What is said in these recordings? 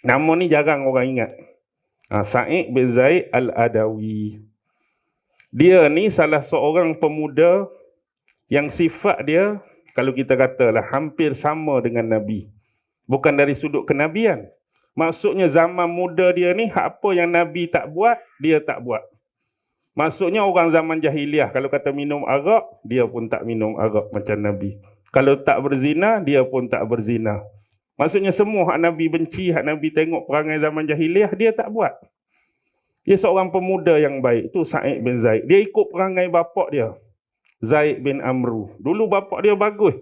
Nama ni jarang orang ingat. Sa'id bin Zaid Al-Adawi. Dia ni salah seorang pemuda yang sifat dia, kalau kita katalah, hampir sama dengan Nabi. Bukan dari sudut kenabian. Maksudnya zaman muda dia ni, apa yang Nabi tak buat, dia tak buat. Maksudnya orang zaman jahiliah, kalau kata minum arak, dia pun tak minum arak macam Nabi. Kalau tak berzina, dia pun tak berzina. Maksudnya semua hak Nabi benci, hak Nabi tengok perangai zaman jahiliah, dia tak buat. Dia seorang pemuda yang baik. Itu Sa'id bin Zaid. Dia ikut perangai bapak dia, Zaid bin Amru. Dulu bapak dia bagus.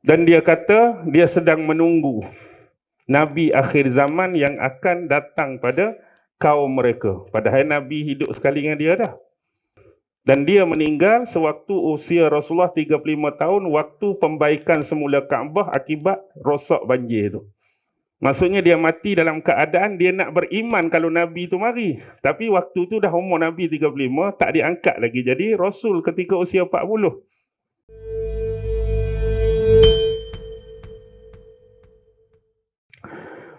Dan dia kata dia sedang menunggu Nabi akhir zaman yang akan datang pada kaum mereka. Padahal Nabi hidup sekali dengan dia dah. Dan dia meninggal sewaktu usia Rasulullah 35 tahun, waktu pembaikan semula Kaabah akibat rosak banjir tu. Maksudnya dia mati dalam keadaan dia nak beriman kalau Nabi tu mari. Tapi waktu tu dah umur Nabi 35, tak diangkat lagi jadi Rasul ketika usia 40.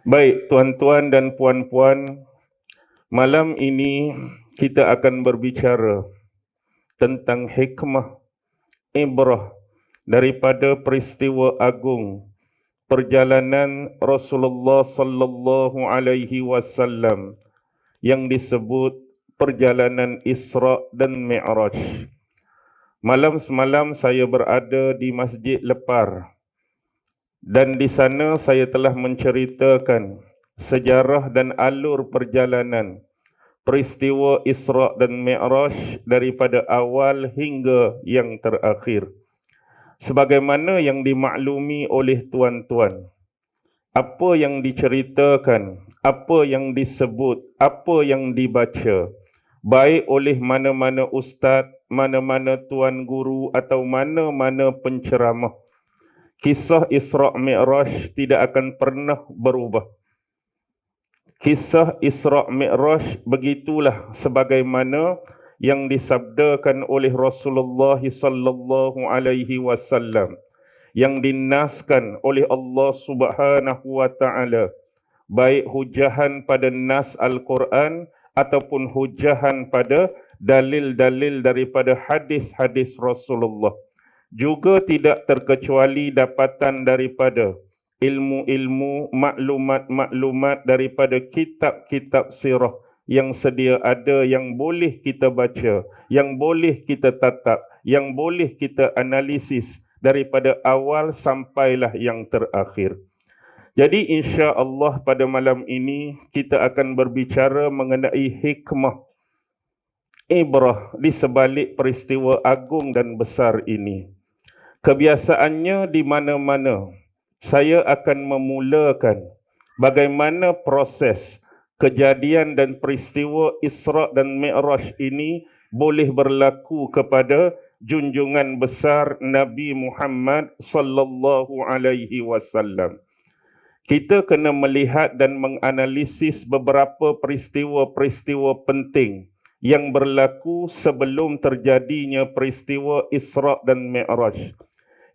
Baik, tuan-tuan dan puan-puan, malam ini kita akan berbicara tentang hikmah, ibrah daripada peristiwa agung perjalanan Rasulullah sallallahu alaihi wasallam yang disebut perjalanan Isra dan Mi'raj. Malam semalam saya berada di Masjid Lepar dan di sana saya telah menceritakan sejarah dan alur perjalanan peristiwa Isra dan Mi'raj daripada awal hingga yang terakhir. Sebagaimana yang dimaklumi oleh tuan-tuan, apa yang diceritakan, apa yang disebut, apa yang dibaca, baik oleh mana-mana ustaz, mana-mana tuan guru atau mana-mana penceramah, kisah Isra' Mi'raj tidak akan pernah berubah. Kisah Isra' Mi'raj begitulah sebagaimana yang disabdakan oleh Rasulullah sallallahu alaihi wasallam, yang dinaskan oleh Allah Subhanahu wa taala, baik hujahan pada nas Al-Quran ataupun hujahan pada dalil-dalil daripada hadis-hadis Rasulullah. Juga tidak terkecuali dapatan daripada ilmu-ilmu, maklumat-maklumat daripada kitab-kitab sirah yang sedia ada, yang boleh kita baca, yang boleh kita tatap, yang boleh kita analisis daripada awal sampailah yang terakhir. Jadi insya-Allah pada malam ini kita akan berbicara mengenai hikmah, ibrah di sebalik peristiwa agung dan besar ini. Kebiasaannya di mana-mana saya akan memulakan bagaimana proses kejadian dan peristiwa Isra' dan Mi'raj ini boleh berlaku kepada junjungan besar Nabi Muhammad sallallahu alaihi wasallam. Kita kena melihat dan menganalisis beberapa peristiwa-peristiwa penting yang berlaku sebelum terjadinya peristiwa Isra' dan Mi'raj,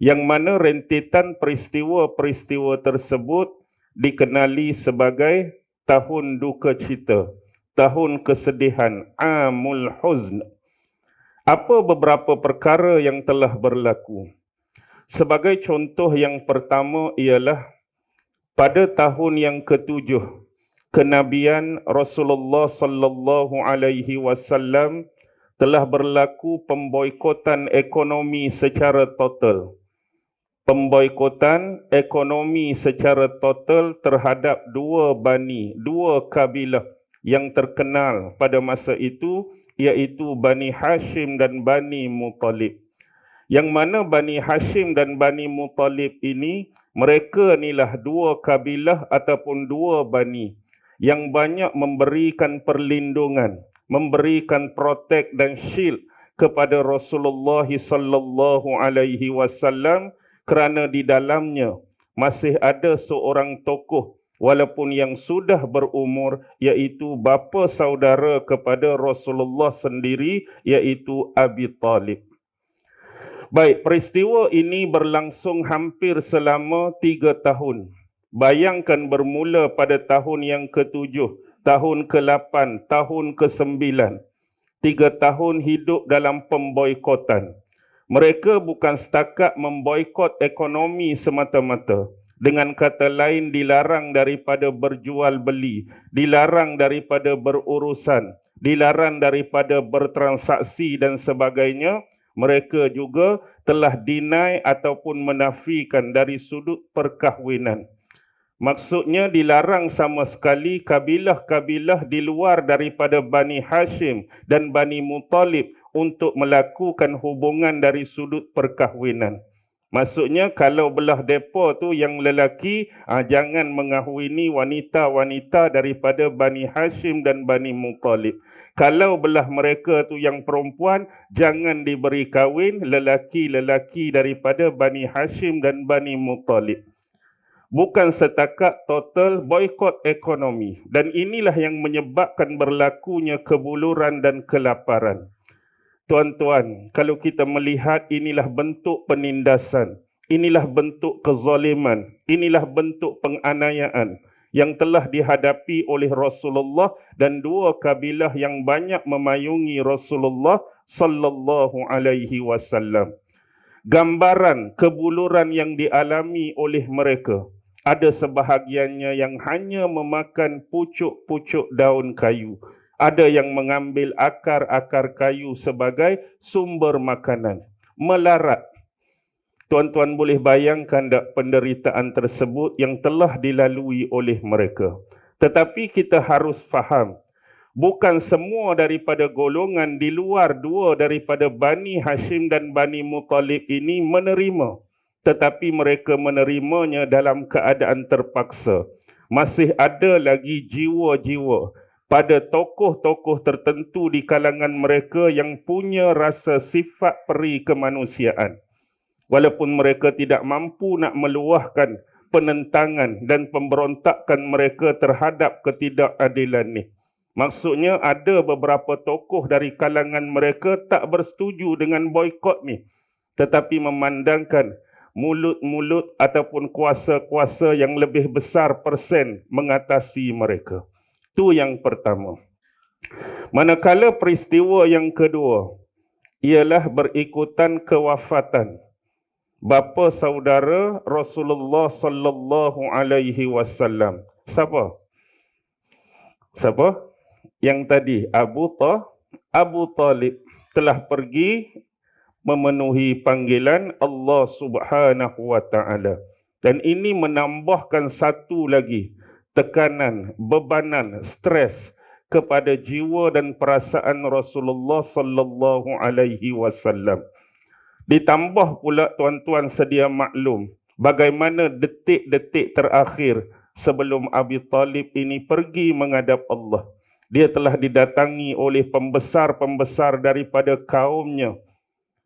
yang mana rentetan peristiwa-peristiwa tersebut dikenali sebagai tahun duka cita, tahun kesedihan, Amul Huzn. Apa beberapa perkara yang telah berlaku? Sebagai contoh yang pertama ialah pada tahun yang ke-7 kenabian Rasulullah sallallahu alaihi wasallam telah berlaku pemboikotan ekonomi secara total. Pemboikotan ekonomi secara total terhadap dua kabilah yang terkenal pada masa itu, iaitu Bani Hashim dan Bani Muttalib. Yang mana Bani Hashim dan Bani Muttalib ini, mereka inilah dua kabilah ataupun dua bani yang banyak memberikan perlindungan, memberikan protek dan shield kepada Rasulullah sallallahu alaihi wasallam, kerana di dalamnya masih ada seorang tokoh walaupun yang sudah berumur, iaitu bapa saudara kepada Rasulullah sendiri, iaitu Abi Talib. Baik, peristiwa ini berlangsung hampir selama 3 tahun. Bayangkan bermula pada tahun yang ke-7, tahun ke-8, tahun ke-9. 3 tahun hidup dalam pemboikotan. Mereka bukan setakat memboikot ekonomi semata-mata. Dengan kata lain, dilarang daripada berjual beli, dilarang daripada berurusan, dilarang daripada bertransaksi dan sebagainya. Mereka juga telah deny ataupun menafikan dari sudut perkahwinan. Maksudnya dilarang sama sekali kabilah-kabilah di luar daripada Bani Hashim dan Bani Muttalib untuk melakukan hubungan dari sudut perkahwinan. Maksudnya kalau belah depa tu yang lelaki, jangan mengahwini wanita-wanita daripada Bani Hashim dan Bani Muttalib. Kalau belah mereka tu yang perempuan, jangan diberi kahwin lelaki-lelaki daripada Bani Hashim dan Bani Muttalib. Bukan setakat total boikot ekonomi, dan inilah yang menyebabkan berlakunya kebuluran dan kelaparan. Tuan-tuan, kalau kita melihat inilah bentuk penindasan, inilah bentuk kezaliman, inilah bentuk penganiayaan yang telah dihadapi oleh Rasulullah dan dua kabilah yang banyak memayungi Rasulullah sallallahu alaihi wasallam. Gambaran kebuluran yang dialami oleh mereka, ada sebahagiannya yang hanya memakan pucuk-pucuk daun kayu. Ada yang mengambil akar-akar kayu sebagai sumber makanan. Melarat. Tuan-tuan boleh bayangkan tak penderitaan tersebut yang telah dilalui oleh mereka. Tetapi kita harus faham, bukan semua daripada golongan di luar dua daripada Bani Hashim dan Bani Muttalib ini menerima. Tetapi mereka menerimanya dalam keadaan terpaksa. Masih ada lagi jiwa-jiwa pada tokoh-tokoh tertentu di kalangan mereka yang punya rasa sifat peri kemanusiaan. Walaupun mereka tidak mampu nak meluahkan penentangan dan pemberontakan mereka terhadap ketidakadilan ni. Maksudnya ada beberapa tokoh dari kalangan mereka tak bersetuju dengan boikot ni, tetapi memandangkan mulut-mulut ataupun kuasa-kuasa yang lebih besar persen mengatasi mereka. Itu yang pertama. Manakala peristiwa yang kedua ialah berikutan kewafatan bapa saudara Rasulullah sallallahu alaihi wasallam. Siapa? Yang tadi Abu Talib telah pergi memenuhi panggilan Allah Subhanahu wa taala. Dan ini menambahkan satu lagi tekanan, bebanan, stres kepada jiwa dan perasaan Rasulullah sallallahu alaihi wasallam. Ditambah pula tuan-tuan sedia maklum bagaimana detik-detik terakhir sebelum Abi Talib ini pergi menghadap Allah. Dia telah didatangi oleh pembesar-pembesar daripada kaumnya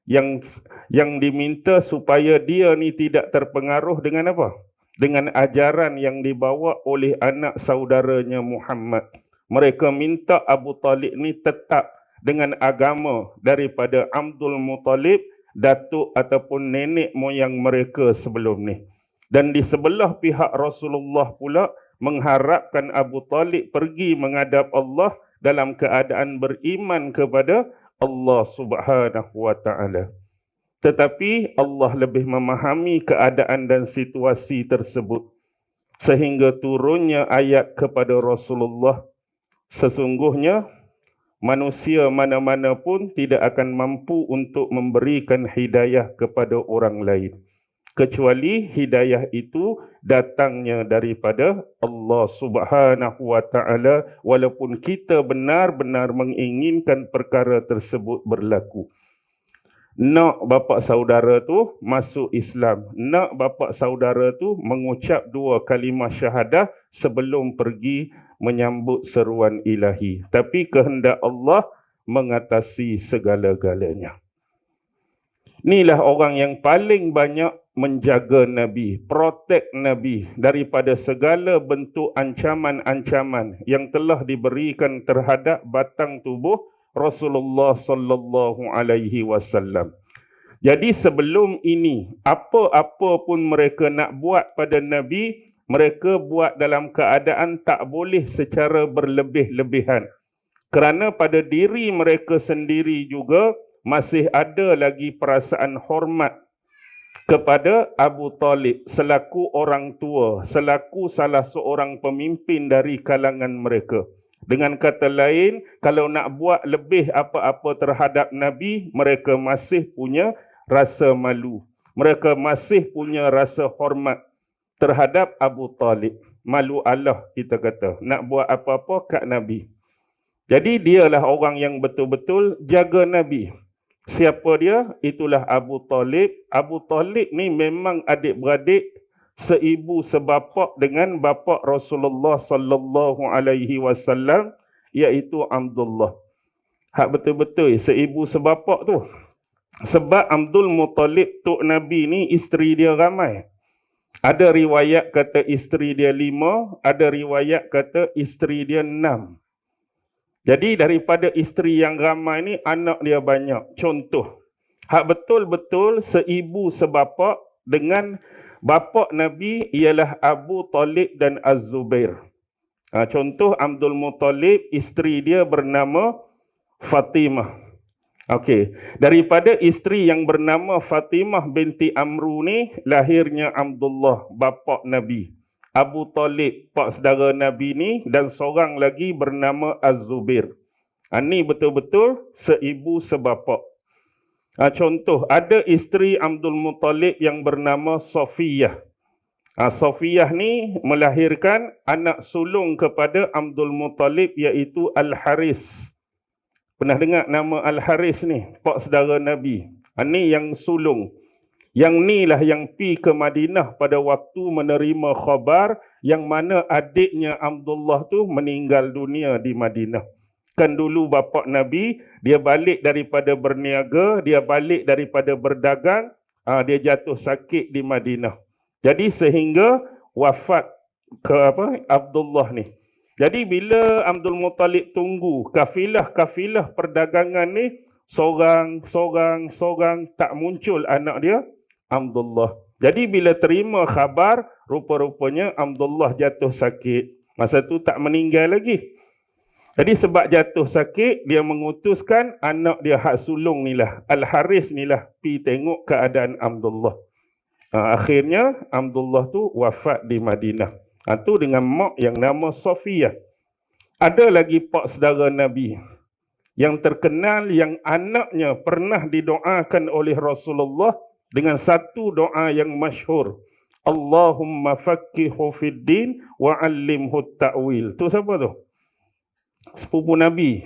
yang diminta supaya dia ni tidak terpengaruh dengan apa? Dengan ajaran yang dibawa oleh anak saudaranya Muhammad. Mereka minta Abu Talib ni tetap dengan agama daripada Abdul Muttalib, datuk ataupun nenek moyang mereka sebelum ni. Dan di sebelah pihak Rasulullah pula mengharapkan Abu Talib pergi menghadap Allah dalam keadaan beriman kepada Allah Subhanahu wa taala. Tetapi Allah lebih memahami keadaan dan situasi tersebut sehingga turunnya ayat kepada Rasulullah, sesungguhnya manusia mana-mana pun tidak akan mampu untuk memberikan hidayah kepada orang lain kecuali hidayah itu datangnya daripada Allah Subhanahu wa taala, walaupun kita benar-benar menginginkan perkara tersebut berlaku. Nak bapa saudara tu masuk Islam, nak bapa saudara tu mengucap 2 kalimah syahadah sebelum pergi menyambut seruan ilahi. Tapi kehendak Allah mengatasi segala-galanya. Inilah orang yang paling banyak menjaga Nabi, protect Nabi daripada segala bentuk ancaman-ancaman yang telah diberikan terhadap batang tubuh Rasulullah sallallahu alaihi wasallam. Jadi sebelum ini, apa-apa pun mereka nak buat pada Nabi, mereka buat dalam keadaan tak boleh secara berlebih-lebihan. Kerana pada diri mereka sendiri juga masih ada lagi perasaan hormat kepada Abu Talib selaku orang tua, selaku salah seorang pemimpin dari kalangan mereka. Dengan kata lain, kalau nak buat lebih apa-apa terhadap Nabi, mereka masih punya rasa malu. Mereka masih punya rasa hormat terhadap Abu Talib. Malu Allah, kita kata. Nak buat apa-apa kat Nabi. Jadi dialah orang yang betul-betul jaga Nabi. Siapa dia? Itulah Abu Talib. Abu Talib ni memang adik-beradik seibu sebapak dengan bapa Rasulullah sallallahu alaihi wasallam, iaitu Abdullah. Hak betul-betul seibu sebapak tu. Sebab Abdul Muttalib tok Nabi ni isteri dia ramai. Ada riwayat kata isteri dia 5, ada riwayat kata isteri dia 6. Jadi daripada isteri yang ramai ni, anak dia banyak. Contoh, hak betul-betul seibu sebapak dengan bapa Nabi ialah Abu Talib dan Az-Zubair. Contoh, Abdul Muttalib, isteri dia bernama Fatimah. Okey, daripada isteri yang bernama Fatimah binti Amru ni, lahirnya Abdullah, bapa Nabi. Abu Talib, pak saudara Nabi ni, dan seorang lagi bernama Az-Zubair. Ini betul-betul seibu sebapak. Contoh, ada isteri Abdul Muttalib yang bernama Safiyah. Safiyah ni melahirkan anak sulung kepada Abdul Muttalib, iaitu Al-Haris. Pernah dengar nama Al-Haris ni? Pak saudara Nabi. Ini yang sulung. Yang ni lah yang pi ke Madinah pada waktu menerima khabar yang mana adiknya Abdullah tu meninggal dunia di Madinah. Kan dulu bapa Nabi, dia balik daripada berniaga, dia balik daripada berdagang, dia jatuh sakit di Madinah. Jadi sehingga wafat ke Abdullah ni. Jadi bila Abdul Muttalib tunggu kafilah-kafilah perdagangan ni, seorang tak muncul anak dia, Abdullah. Jadi bila terima khabar, rupa-rupanya Abdullah jatuh sakit. Masa tu tak meninggal lagi. Jadi sebab jatuh sakit, dia mengutuskan anak dia hak sulung ni lah, Al-Haris ni lah, pi tengok keadaan Abdullah. Akhirnya Abdullah tu wafat di Madinah. Tu dengan mak yang nama Safiyah. Ada lagi pak saudara Nabi yang terkenal, yang anaknya pernah didoakan oleh Rasulullah dengan satu doa yang masyhur. Allahumma fakkihu fid din wa 'allimhu ta'wil. Tu siapa tu? Sepupu Nabi,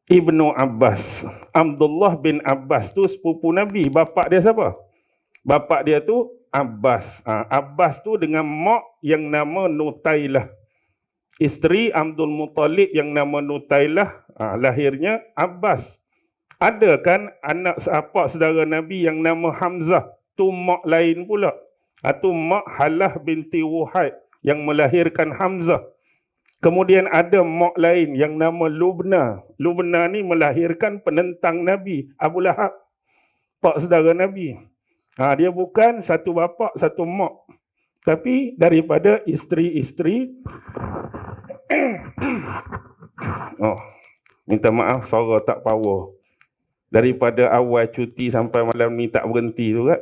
Ibnu Abbas. Abdullah bin Abbas tu sepupu Nabi. Bapak dia siapa? Bapak dia tu Abbas. Abbas tu dengan mak yang nama Nutailah. Isteri Abdul Muttalib yang nama Nutailah, lahirnya Abbas. Ada kan anak seapak saudara Nabi yang nama Hamzah. Tu mak lain pula. Tu mak Halah binti Wuhaid yang melahirkan Hamzah. Kemudian ada mak lain yang nama Lubna. Lubna ni melahirkan penentang Nabi, Abu Lahab. Pak saudara Nabi. Dia bukan satu bapa, satu mak. Tapi daripada isteri-isteri. Minta maaf, suara tak power. Daripada awal cuti sampai malam ni tak berhenti tu kan.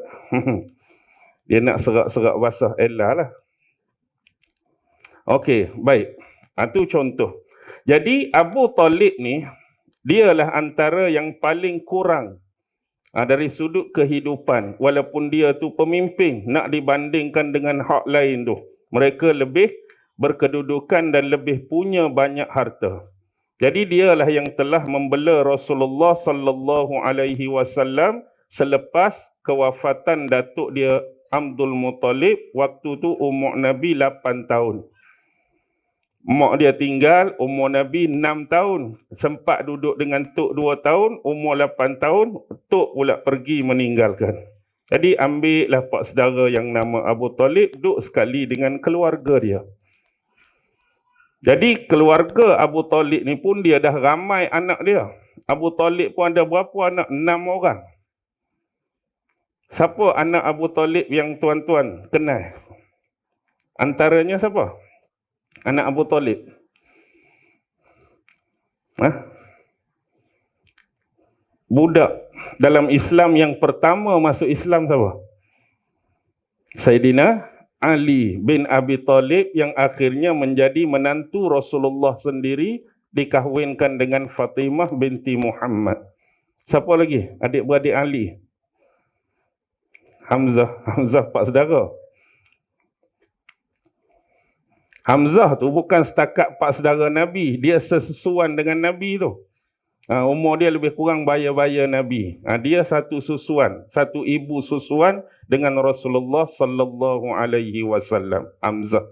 Dia nak serak-serak basah Ella lah. Okey, baik. Itu contoh. Jadi Abu Talib ni, dialah antara yang paling kurang dari sudut kehidupan. Walaupun dia tu pemimpin, nak dibandingkan dengan hak lain tu. Mereka lebih berkedudukan dan lebih punya banyak harta. Jadi dialah yang telah membela Rasulullah sallallahu alaihi wasallam selepas kewafatan datuk dia Abdul Muttalib. Waktu tu umur Nabi 8 tahun. Mak dia tinggal, umur Nabi 6 tahun. Sempat duduk dengan tok 2 tahun, umur 8 tahun, tok pula pergi meninggalkan. Jadi ambillah pak saudara yang nama Abu Talib, duduk sekali dengan keluarga dia. Jadi keluarga Abu Talib ni pun dia dah ramai anak dia. Abu Talib pun ada berapa anak? 6 orang. Siapa anak Abu Talib yang tuan-tuan kenal? Antaranya siapa? Anak Abu Talib. Budak dalam Islam yang pertama masuk Islam siapa? Sayyidina Ali bin Abi Talib yang akhirnya menjadi menantu Rasulullah sendiri, dikahwinkan dengan Fatimah binti Muhammad. Siapa lagi? Adik-beradik Ali. Hamzah pak saudara. Hamzah tu bukan setakat pak saudara Nabi, dia sesusuan dengan Nabi tu. Umur dia lebih kurang baya-baya Nabi. Dia satu susuan, satu ibu susuan dengan Rasulullah sallallahu alaihi wasallam, Hamzah.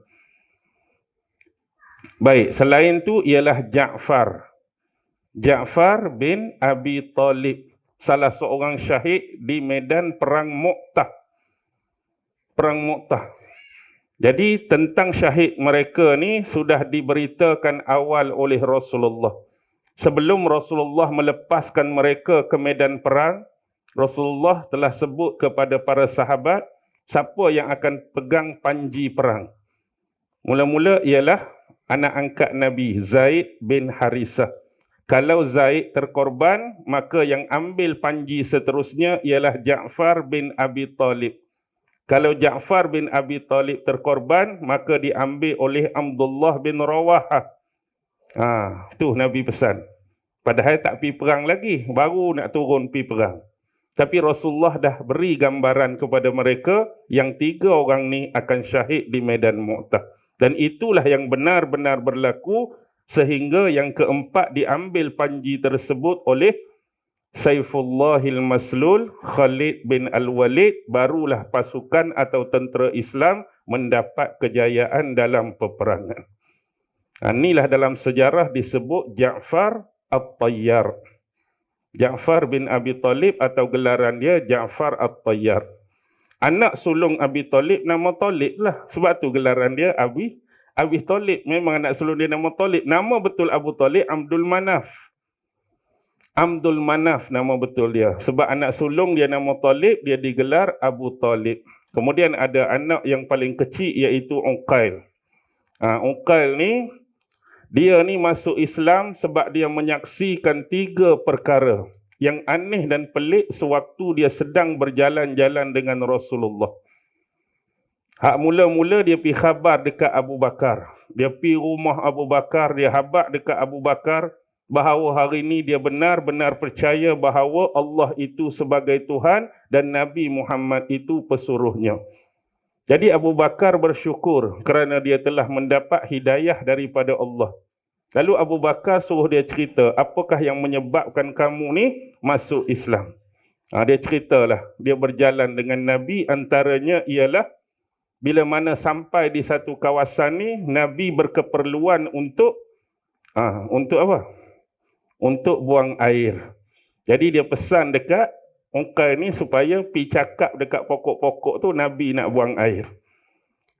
Baik, selain tu ialah Ja'far. Ja'far bin Abi Talib, salah seorang syahid di medan perang Mu'tah. Perang Mu'tah. Jadi tentang syahid mereka ni sudah diberitakan awal oleh Rasulullah. Sebelum Rasulullah melepaskan mereka ke medan perang, Rasulullah telah sebut kepada para sahabat siapa yang akan pegang panji perang. Mula-mula ialah anak angkat Nabi, Zaid bin Harisah. Kalau Zaid terkorban, maka yang ambil panji seterusnya ialah Ja'far bin Abi Talib. Kalau Ja'far bin Abi Talib terkorban, maka diambil oleh Abdullah bin Rawahah. Tu Nabi pesan. Padahal tak pergi perang lagi, baru nak turun pergi perang. Tapi Rasulullah dah beri gambaran kepada mereka yang 3 orang ni akan syahid di medan Mu'tah. Dan itulah yang benar-benar berlaku sehingga yang keempat diambil panji tersebut oleh Saifullahil Maslul, Khalid bin Al-Walid, barulah pasukan atau tentera Islam mendapat kejayaan dalam peperangan. Inilah dalam sejarah disebut Ja'far At-Tayyar. Ja'far bin Abi Talib atau gelaran dia Ja'far At-Tayyar. Anak sulung Abi Talib nama Talib lah. Sebab tu gelaran dia Abi Talib. Memang anak sulung dia nama Talib. Nama betul Abu Talib Abdul Manaf. Abdul Manaf nama betul dia. Sebab anak sulung dia nama Talib, dia digelar Abu Talib. Kemudian ada anak yang paling kecil iaitu Uqail. Uqail ni, dia ni masuk Islam sebab dia menyaksikan 3 perkara yang aneh dan pelik sewaktu dia sedang berjalan-jalan dengan Rasulullah. Hak mula-mula dia pergi khabar dekat Abu Bakar. Dia pergi rumah Abu Bakar, dia habaq dekat Abu Bakar bahawa hari ini dia benar-benar percaya bahawa Allah itu sebagai Tuhan dan Nabi Muhammad itu pesuruhnya. Jadi Abu Bakar bersyukur kerana dia telah mendapat hidayah daripada Allah. Lalu Abu Bakar suruh dia cerita, apakah yang menyebabkan kamu ni masuk Islam? Dia ceritalah, dia berjalan dengan Nabi, antaranya ialah bila mana sampai di satu kawasan ni, Nabi berkeperluan untuk apa? Untuk buang air. Jadi dia pesan dekat Uqail ni supaya pergi cakap dekat pokok-pokok tu Nabi nak buang air.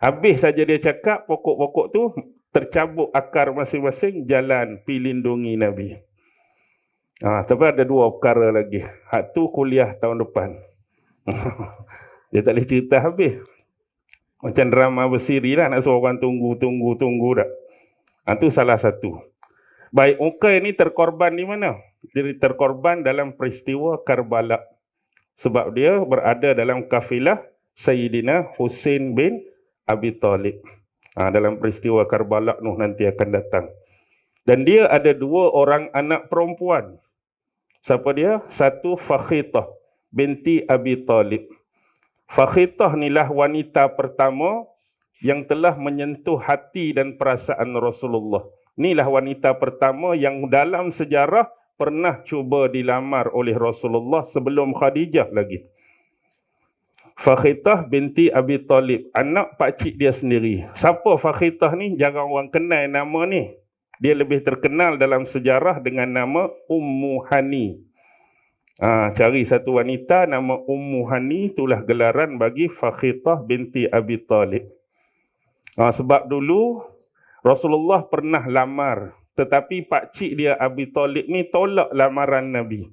Habis saja dia cakap, pokok-pokok tu tercabut akar masing-masing, jalan pergi lindungi Nabi. Tapi ada 2 perkara lagi. Hak tu kuliah tahun depan. Dia tak boleh cerita habis. Macam drama bersiri lah, nak suruh orang tunggu dah. Itu salah satu. Baik, Uqail ni terkorban di mana? Jadi terkorban dalam peristiwa Karbala. Sebab dia berada dalam kafilah Sayyidina Husain bin Abi Talib. Dalam peristiwa Karbala tu nanti akan datang. Dan dia ada 2 orang anak perempuan. Siapa dia? Satu Fakhitah binti Abi Talib. Fakhitah inilah wanita pertama yang telah menyentuh hati dan perasaan Rasulullah. Inilah wanita pertama yang dalam sejarah pernah cuba dilamar oleh Rasulullah sebelum Khadijah lagi. Fakhitah binti Abi Talib, anak pakcik dia sendiri. Siapa Fakhitah ni? Jarang orang kenal nama ni. Dia lebih terkenal dalam sejarah dengan nama Ummu Hani. Cari satu wanita nama Ummu Hani, itulah gelaran bagi Fakhitah binti Abi Talib. Sebab dulu Rasulullah pernah lamar, tetapi pakcik dia Abi Talib ni tolak lamaran Nabi.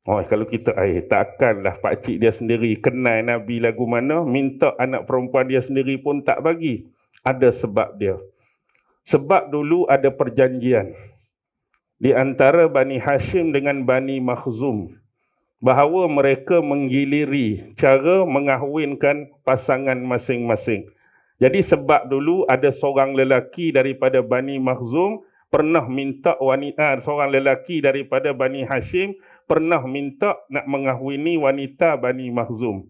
Kalau kita takkanlah pakcik dia sendiri kenal Nabi lagu mana, minta anak perempuan dia sendiri pun tak bagi. Ada sebab dia. Sebab dulu ada perjanjian di antara Bani Hashim dengan Bani Makhzum bahawa mereka menggiliri cara mengahwinkan pasangan masing-masing. Jadi sebab dulu ada seorang lelaki daripada Bani Makhzum pernah minta wanita, seorang lelaki daripada Bani Hashim pernah minta nak mengahwini wanita Bani Makhzum.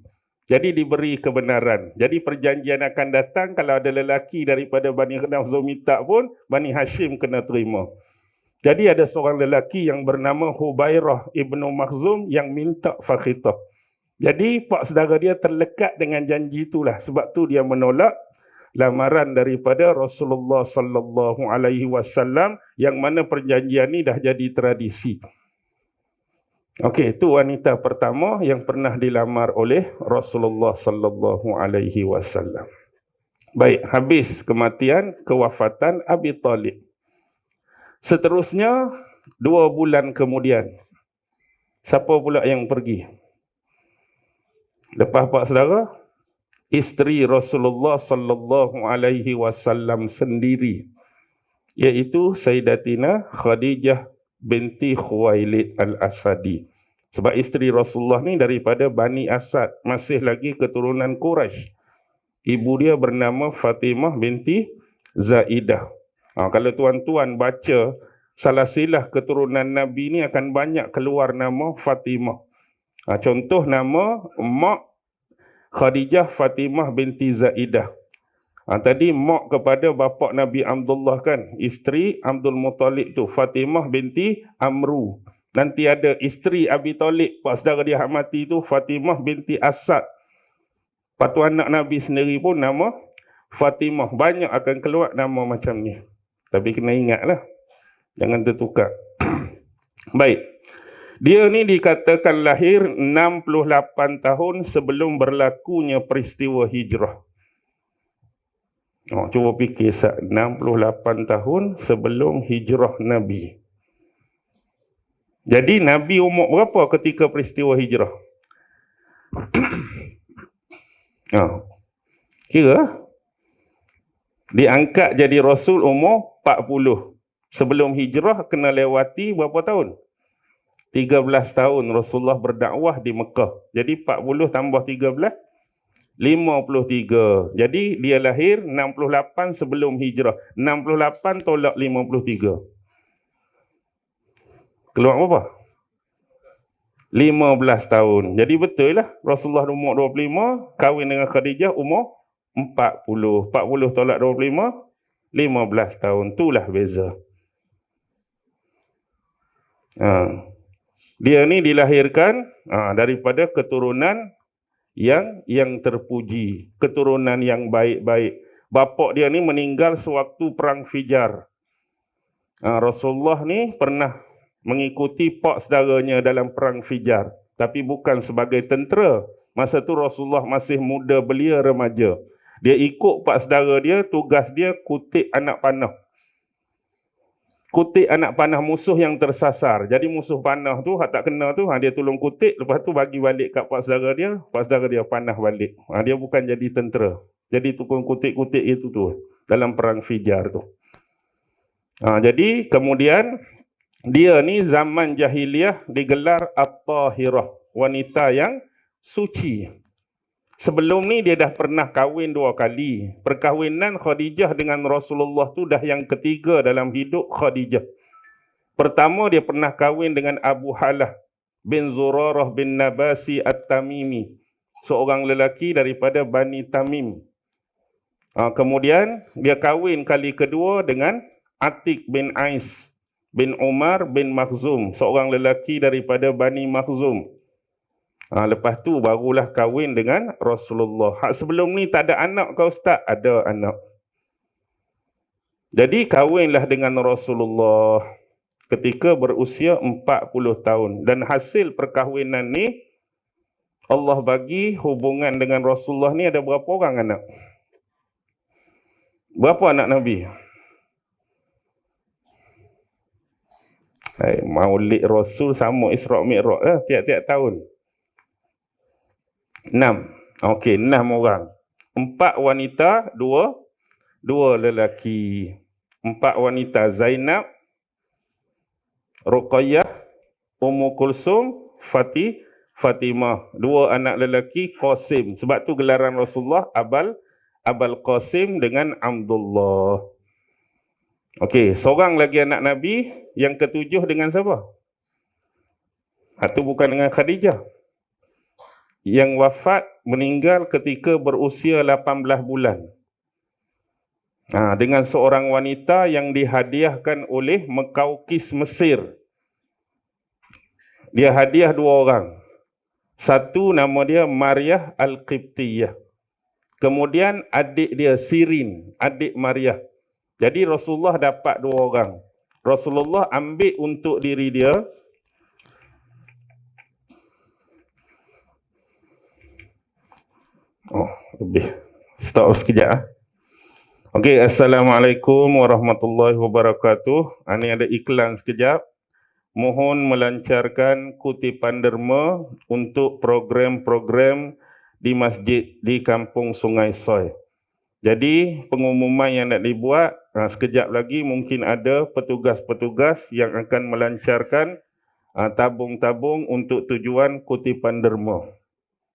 Jadi diberi kebenaran. Jadi perjanjian akan datang kalau ada lelaki daripada Bani Makhzum minta pun Bani Hashim kena terima. Jadi ada seorang lelaki yang bernama Hubairah ibnu Makhzum yang minta Fakhitah. Jadi pak saudara dia terlekat dengan janji itulah. Sebab tu dia menolak lamaran daripada Rasulullah sallallahu alaihi wasallam yang mana perjanjian ni dah jadi tradisi. Okey, itu wanita pertama yang pernah dilamar oleh Rasulullah sallallahu alaihi wasallam. Baik, habis kematian, kewafatan Abi Talib. Seterusnya 2 bulan kemudian, siapa pula yang pergi? Lepas pak saudara, isteri Rasulullah sallallahu alaihi wasallam sendiri, iaitu Sayyidatina Khadijah binti Khuwailid al-Asadi. Sebab isteri Rasulullah ni daripada Bani Asad, masih lagi keturunan Quraisy. Ibu dia bernama Fatimah binti Zaidah. Kalau tuan-tuan baca salasilah keturunan Nabi ni akan banyak keluar nama Fatimah. Contoh nama mak Khadijah Fatimah binti Zaidah. Tadi mak kepada bapa Nabi Abdullah kan, isteri Abdul Muttalib tu Fatimah binti Amru. Nanti ada isteri Abi Talib, pak saudara dia hak mati tu Fatimah binti Asad. Patu anak Nabi sendiri pun nama Fatimah. Banyak akan keluar nama macam ni. Tapi kena ingatlah, jangan tertukar. Baik. Dia ni dikatakan lahir 68 tahun sebelum berlakunya peristiwa hijrah. Cuba fikir, 68 tahun sebelum hijrah Nabi. Jadi Nabi umur berapa ketika peristiwa hijrah? Kira diangkat jadi Rasul umur 40. Sebelum hijrah kena lewati berapa tahun? 13 tahun Rasulullah berdakwah di Mekah. Jadi 40 tambah 13, 53. Jadi dia lahir 68 sebelum hijrah. 68 tolak 53. Keluar berapa? 15 tahun. Jadi betul lah. Rasulullah umur 25, kahwin dengan Khadijah umur 40. 40 tolak 25, 15 tahun. Itulah beza. Dia ni dilahirkan daripada keturunan yang terpuji, keturunan yang baik-baik. Bapa dia ni meninggal sewaktu perang Fijar. Rasulullah ni pernah mengikuti pak saudaranya dalam perang Fijar, tapi bukan sebagai tentera. Masa tu Rasulullah masih muda belia remaja. Dia ikut pak saudara dia, tugas dia kutip anak panah. Kutip anak panah musuh yang tersasar. Jadi musuh panah tu, hak tak kena tu, dia tolong kutip, lepas tu bagi balik kat pak saudara dia panah balik. Dia bukan jadi tentera. Jadi tukang kutip-kutip itu tu, dalam perang Fijar tu. Jadi kemudian, dia ni zaman jahiliyah digelar At-Tahirah, wanita yang suci. Sebelum ni dia dah pernah kahwin 2 kali. Perkahwinan Khadijah dengan Rasulullah tu dah yang ketiga dalam hidup Khadijah. Pertama dia pernah kahwin dengan Abu Halah bin Zurarah bin Nabasi At-Tamimi, seorang lelaki daripada Bani Tamim. Kemudian dia kahwin kali kedua dengan Atik bin Ais bin Umar bin Makhzum, seorang lelaki daripada Bani Makhzum. Lepas tu barulah kahwin dengan Rasulullah. Sebelum ni tak ada anak ke Ustaz? Ada anak. Jadi kahwinlah dengan Rasulullah ketika berusia 40 tahun. Dan hasil perkahwinan ni, Allah bagi hubungan dengan Rasulullah ni ada berapa orang anak? Berapa anak Nabi? Maulid Rasul sama Isra' Mi'raj lah, tiap-tiap tahun. 6. Okey, 6 orang. 4 wanita, 2 2 lelaki. 4 wanita, Zainab, Ruqayyah, Ummu Kulsum, Fatimah. 2 anak lelaki, Qasim. Sebab tu gelaran Rasulullah Abul Qasim dengan Abdullah. Okey, seorang lagi anak Nabi, yang ketujuh dengan siapa? Itu bukan dengan Khadijah. Yang wafat meninggal ketika berusia 18 bulan. Dengan seorang wanita yang dihadiahkan oleh Mekaukis Mesir. Dia hadiah 2 orang. Satu nama dia Maryah Al-Qibtiyah. Kemudian adik dia Sirin, adik Maryah. Jadi Rasulullah dapat 2 orang. Rasulullah ambil untuk diri dia. Lebih. Stop sekejap. Okey, Assalamualaikum warahmatullahi wabarakatuh. Ini ada iklan sekejap. Mohon melancarkan kutipan derma untuk program-program di masjid di Kampung Sungai Soy. Jadi pengumuman yang nak dibuat, sekejap lagi mungkin ada petugas-petugas yang akan melancarkan tabung-tabung untuk tujuan kutipan derma.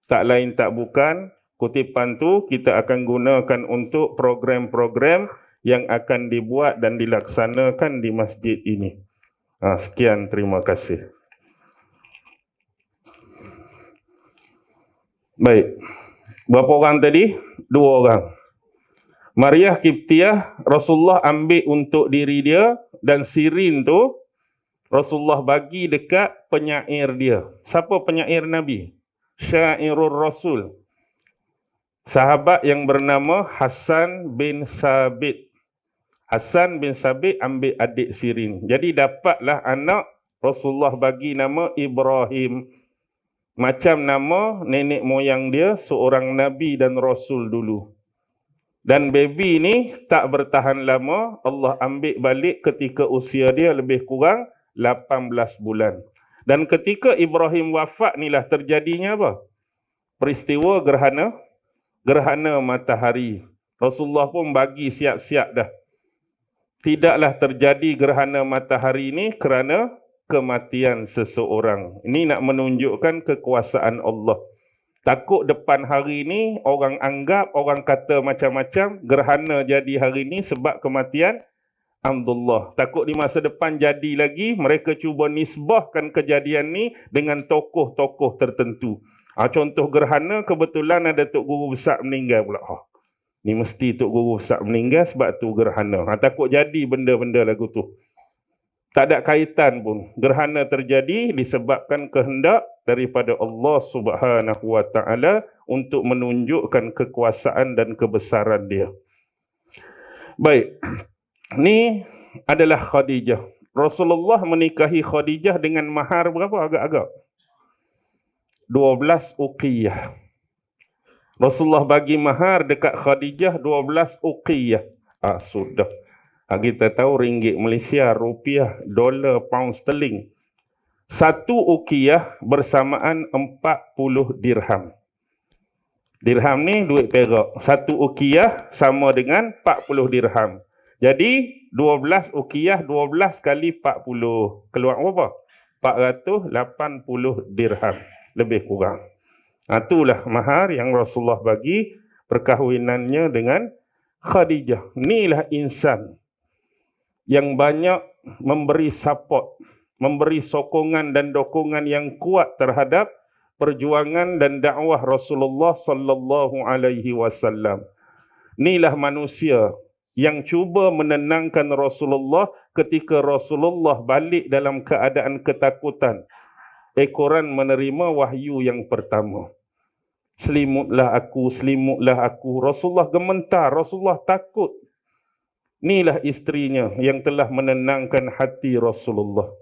Tak lain tak bukan, kutipan tu kita akan gunakan untuk program-program yang akan dibuat dan dilaksanakan di masjid ini. Sekian, terima kasih. Baik, berapa orang tadi? 2 orang. Maryah Qibtiyah, Rasulullah ambil untuk diri dia, dan Sirin tu Rasulullah bagi dekat penyair dia. Siapa penyair Nabi? Syairur Rasul. Sahabat yang bernama Hasan bin Sabit. Hasan bin Sabit ambil adik Sirin. Jadi dapatlah anak, Rasulullah bagi nama Ibrahim. Macam nama nenek moyang dia, seorang Nabi dan Rasul dulu. Dan baby ni tak bertahan lama, Allah ambil balik ketika usia dia lebih kurang 18 bulan. Dan ketika Ibrahim wafat inilah terjadinya apa? Peristiwa gerhana matahari. Rasulullah pun bagi siap-siap dah. Tidaklah terjadi gerhana matahari ini kerana kematian seseorang. Ini nak menunjukkan kekuasaan Allah. Takut depan hari ini orang anggap, orang kata macam-macam, gerhana jadi hari ini sebab kematian Abdullah. Takut di masa depan jadi lagi, mereka cuba nisbahkan kejadian ni dengan tokoh-tokoh tertentu. Contoh gerhana, kebetulan ada Tok Guru Besar meninggal pula. Ni mesti Tok Guru Besar meninggal sebab tu gerhana. Takut jadi benda-benda lagu tu. Tak ada kaitan pun. Gerhana terjadi disebabkan kehendak daripada Allah Subhanahu wa taala untuk menunjukkan kekuasaan dan kebesaran dia. Baik. Ni adalah Khadijah. Rasulullah menikahi Khadijah dengan mahar berapa agak-agak? 12 uqiyah. Rasulullah bagi mahar dekat Khadijah 12 uqiyah. Sudah. Kita tahu ringgit Malaysia, rupiah, dolar, pound sterling. 1 uqiyah bersamaan 40 dirham. Dirham ni duit perak. 1 uqiyah sama dengan 40 dirham. Jadi 12 uqiyah 12 kali 40. Keluar berapa? 480 dirham. Lebih kurang. Itulah mahar yang Rasulullah bagi perkahwinannya dengan Khadijah. Inilah insan yang banyak memberi support, memberi sokongan dan dokongan yang kuat terhadap perjuangan dan dakwah Rasulullah sallallahu alaihi wasallam. Inilah manusia yang cuba menenangkan Rasulullah ketika Rasulullah balik dalam keadaan ketakutan. Quran menerima wahyu yang pertama. Selimutlah aku, selimutlah aku. Rasulullah gementar, Rasulullah takut. Inilah isterinya yang telah menenangkan hati Rasulullah.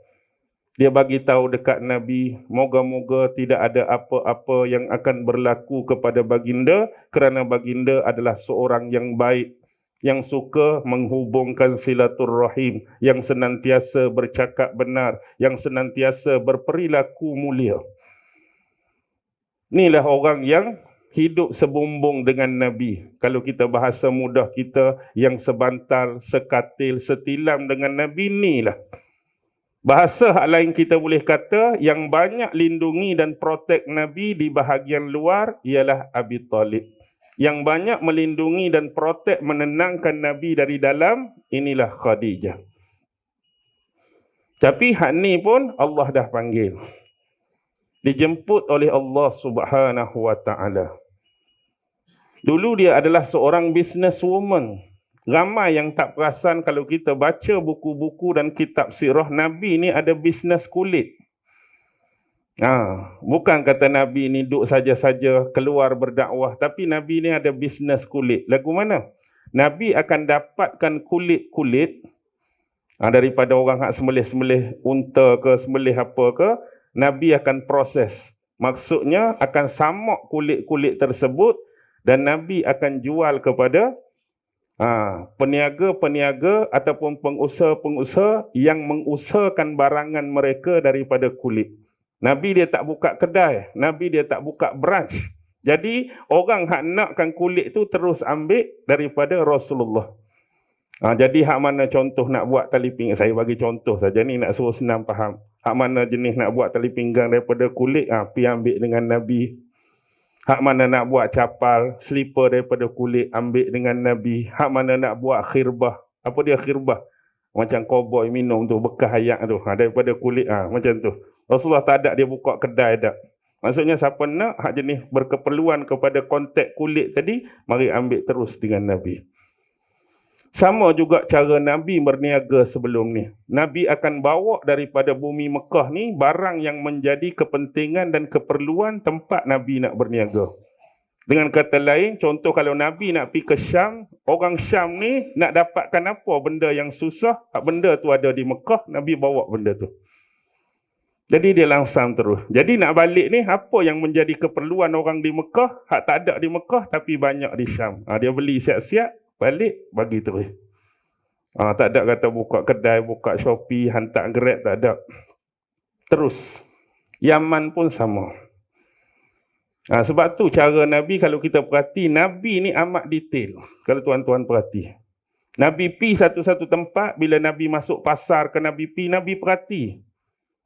Dia bagi tahu dekat Nabi, moga-moga tidak ada apa-apa yang akan berlaku kepada baginda kerana baginda adalah seorang yang baik, yang suka menghubungkan silaturrahim, yang senantiasa bercakap benar, yang senantiasa berperilaku mulia. Inilah orang yang hidup sebumbung dengan Nabi. Kalau kita bahasa mudah kita, yang sebantal, sekatil, setilam dengan Nabi, inilah. Bahasa hak lain kita boleh kata, yang banyak lindungi dan protek Nabi di bahagian luar ialah Abi Talib. Yang banyak melindungi dan protek menenangkan Nabi dari dalam, inilah Khadijah. Tapi hak ni pun Allah dah panggil. Dijemput oleh Allah Subhanahu wa taala. Dulu dia adalah seorang businesswoman. Ramai yang tak perasan kalau kita baca buku-buku dan kitab sirah, Nabi ni ada bisnes kulit. Bukan kata Nabi ni duduk saja-saja keluar berdakwah, tapi Nabi ni ada bisnes kulit. Lagu mana? Nabi akan dapatkan kulit-kulit daripada orang hak sembelih-sembelih unta ke, sembelih apa ke, Nabi akan proses. Maksudnya akan samak kulit-kulit tersebut dan Nabi akan jual kepada peniaga-peniaga ataupun pengusaha-pengusaha yang mengusahakan barangan mereka daripada kulit. Nabi dia tak buka kedai, Nabi dia tak buka branch. Jadi orang hak nakkan kulit tu terus ambil daripada Rasulullah. Jadi hak mana contoh nak buat tali pinggang, saya bagi contoh saja ni nak suruh senang faham. Hak mana jenis nak buat tali pinggang daripada kulit, pergi ambil dengan Nabi. Hak mana nak buat capal, slipper daripada kulit, ambil dengan Nabi. Hak mana nak buat khirbah, apa dia khirbah? Macam cowboy minum tu, bekas ayak tu, daripada kulit, macam tu. Rasulullah tak ada dia buka kedai dak. Maksudnya siapa nak hak jenis berkeperluan kepada kontak kulit tadi, mari ambil terus dengan Nabi. Sama juga cara Nabi berniaga sebelum ni. Nabi akan bawa daripada bumi Mekah ni barang yang menjadi kepentingan dan keperluan tempat Nabi nak berniaga. Dengan kata lain, contoh kalau Nabi nak pergi ke Syam, orang Syam ni nak dapatkan apa benda yang susah, benda tu ada di Mekah, Nabi bawa benda tu. Jadi dia langsam terus. Jadi nak balik ni, apa yang menjadi keperluan orang di Mekah, hak tak ada di Mekah tapi banyak di Syam. Dia beli siap-siap, balik, bagi terus. Tak ada kata buka kedai, buka Shopee, hantar Grab, tak ada. Terus. Yaman pun sama. Sebab tu cara Nabi, kalau kita perhati, Nabi ni amat detail. Kalau tuan-tuan perhati. Nabi pi satu-satu tempat, bila Nabi masuk pasar ke Nabi pi, Nabi perhati.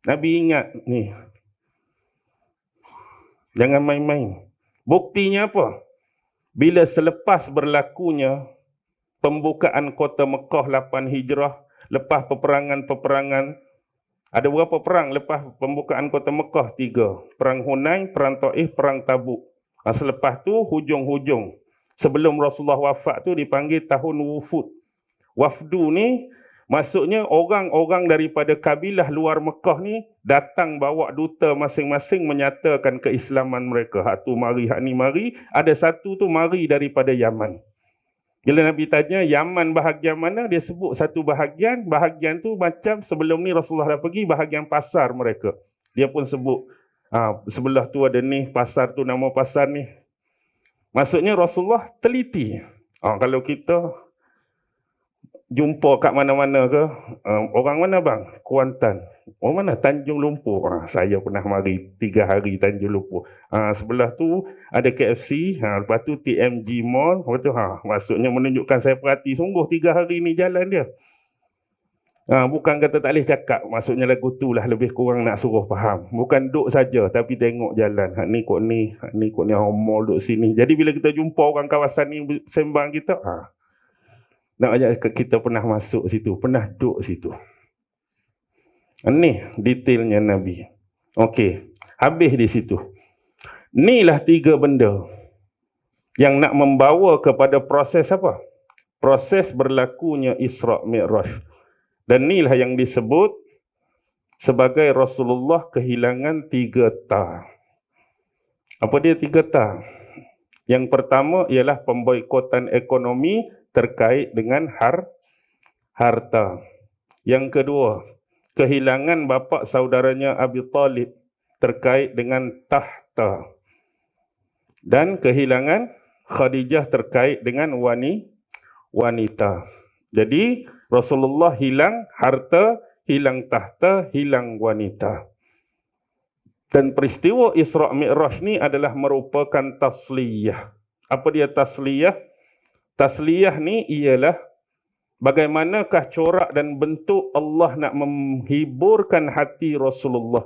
Nabi ingat ni. Jangan main-main. Buktinya apa? Bila selepas berlakunya pembukaan kota Mekah 8 Hijrah, lepas peperangan-peperangan, ada berapa perang lepas pembukaan kota Mekah? 3. Perang Hunain, Perang Taif, Perang Tabuk. Selepas tu hujung-hujung. Sebelum Rasulullah wafat tu dipanggil tahun Wufud. Wafdu ni maksudnya orang-orang daripada kabilah luar Mekah ni datang bawa duta masing-masing menyatakan keislaman mereka. Hak tu mari, hak ni mari. Ada satu tu mari daripada Yaman. Bila Nabi tanya Yaman bahagian mana, dia sebut satu bahagian. Bahagian tu macam sebelum ni Rasulullah dah pergi, bahagian pasar mereka. Dia pun sebut, sebelah tu ada ni, pasar tu nama pasar ni. Maksudnya Rasulullah teliti. Kalau kita jumpa kat mana-mana ke, orang mana bang? Kuantan. Orang mana? Tanjung Lumpur. Saya pernah mari 3 hari Tanjung Lumpur. Sebelah tu ada KFC, lepas tu TMG Mall. Lepas tu, maksudnya menunjukkan saya perhati sungguh 3 hari ni jalan dia. Bukan kata tak boleh cakap, maksudnya lagu tu lah lebih kurang nak suruh faham. Bukan duduk saja tapi tengok jalan. Hak ni kot ni, hak ni kot ni, mall duduk sini. Jadi bila kita jumpa orang kawasan ni sembang kita, nak ajak kita pernah masuk situ, pernah duduk situ. Ni detailnya Nabi. Okey, habis di situ. Inilah 3 benda yang nak membawa kepada proses apa? Proses berlakunya Isra' Mi'raj. Dan inilah yang disebut sebagai Rasulullah kehilangan 3 ta. Apa dia 3 ta? Yang pertama ialah pemboikotan ekonomi terkait dengan harta. Yang kedua, kehilangan bapa saudaranya Abi Talib terkait dengan tahta. Dan kehilangan Khadijah terkait dengan wanita. Jadi Rasulullah hilang harta, hilang tahta, hilang wanita. Dan peristiwa Isra' Mi'raj ni adalah merupakan tasliyah. Apa dia tasliyah? Tasliyah ni ialah bagaimanakah corak dan bentuk Allah nak menghiburkan hati Rasulullah,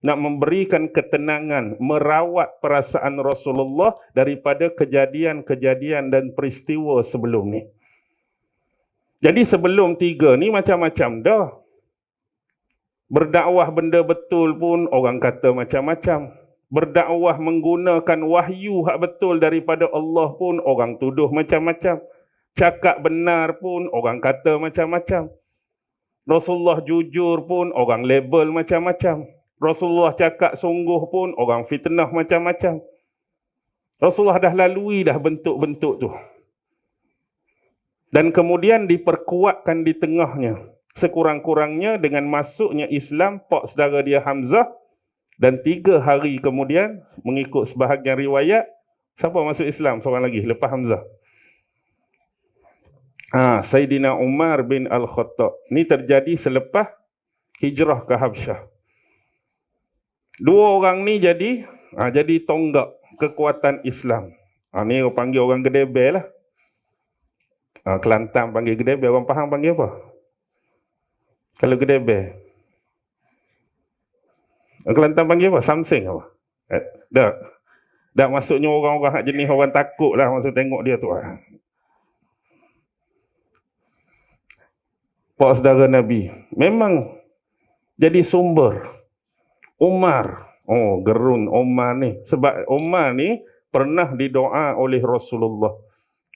nak memberikan ketenangan, merawat perasaan Rasulullah daripada kejadian-kejadian dan peristiwa sebelum ni. Jadi sebelum 3 ni macam-macam dah. Berdakwah benda betul pun orang kata macam-macam. Berdakwah menggunakan wahyu hak betul daripada Allah pun orang tuduh macam-macam. Cakap benar pun orang kata macam-macam. Rasulullah jujur pun orang label macam-macam. Rasulullah cakap sungguh pun orang fitnah macam-macam. Rasulullah dah lalui dah bentuk-bentuk tu. Dan kemudian diperkuatkan di tengahnya. Sekurang-kurangnya dengan masuknya Islam, pak saudara dia Hamzah, dan 3 hari kemudian, mengikut sebahagian riwayat, siapa masuk Islam? Seorang lagi, lepas Hamzah. Sayyidina Umar bin Al-Khattab. Ini terjadi selepas hijrah ke Habsyah. 2 orang ni jadi tonggak kekuatan Islam. Ni orang panggil orang Gedebel lah. Kelantan panggil Gedebel, orang Pahang panggil apa? Kalau Gedebel. Kelantan panggil apa? Samsing apa? Dah maksudnya orang-orang jenis orang takut lah masa tengok dia tu. Pak saudara Nabi. Memang jadi sumber. Umar. Gerun Umar ni. Sebab Umar ni pernah didoa oleh Rasulullah.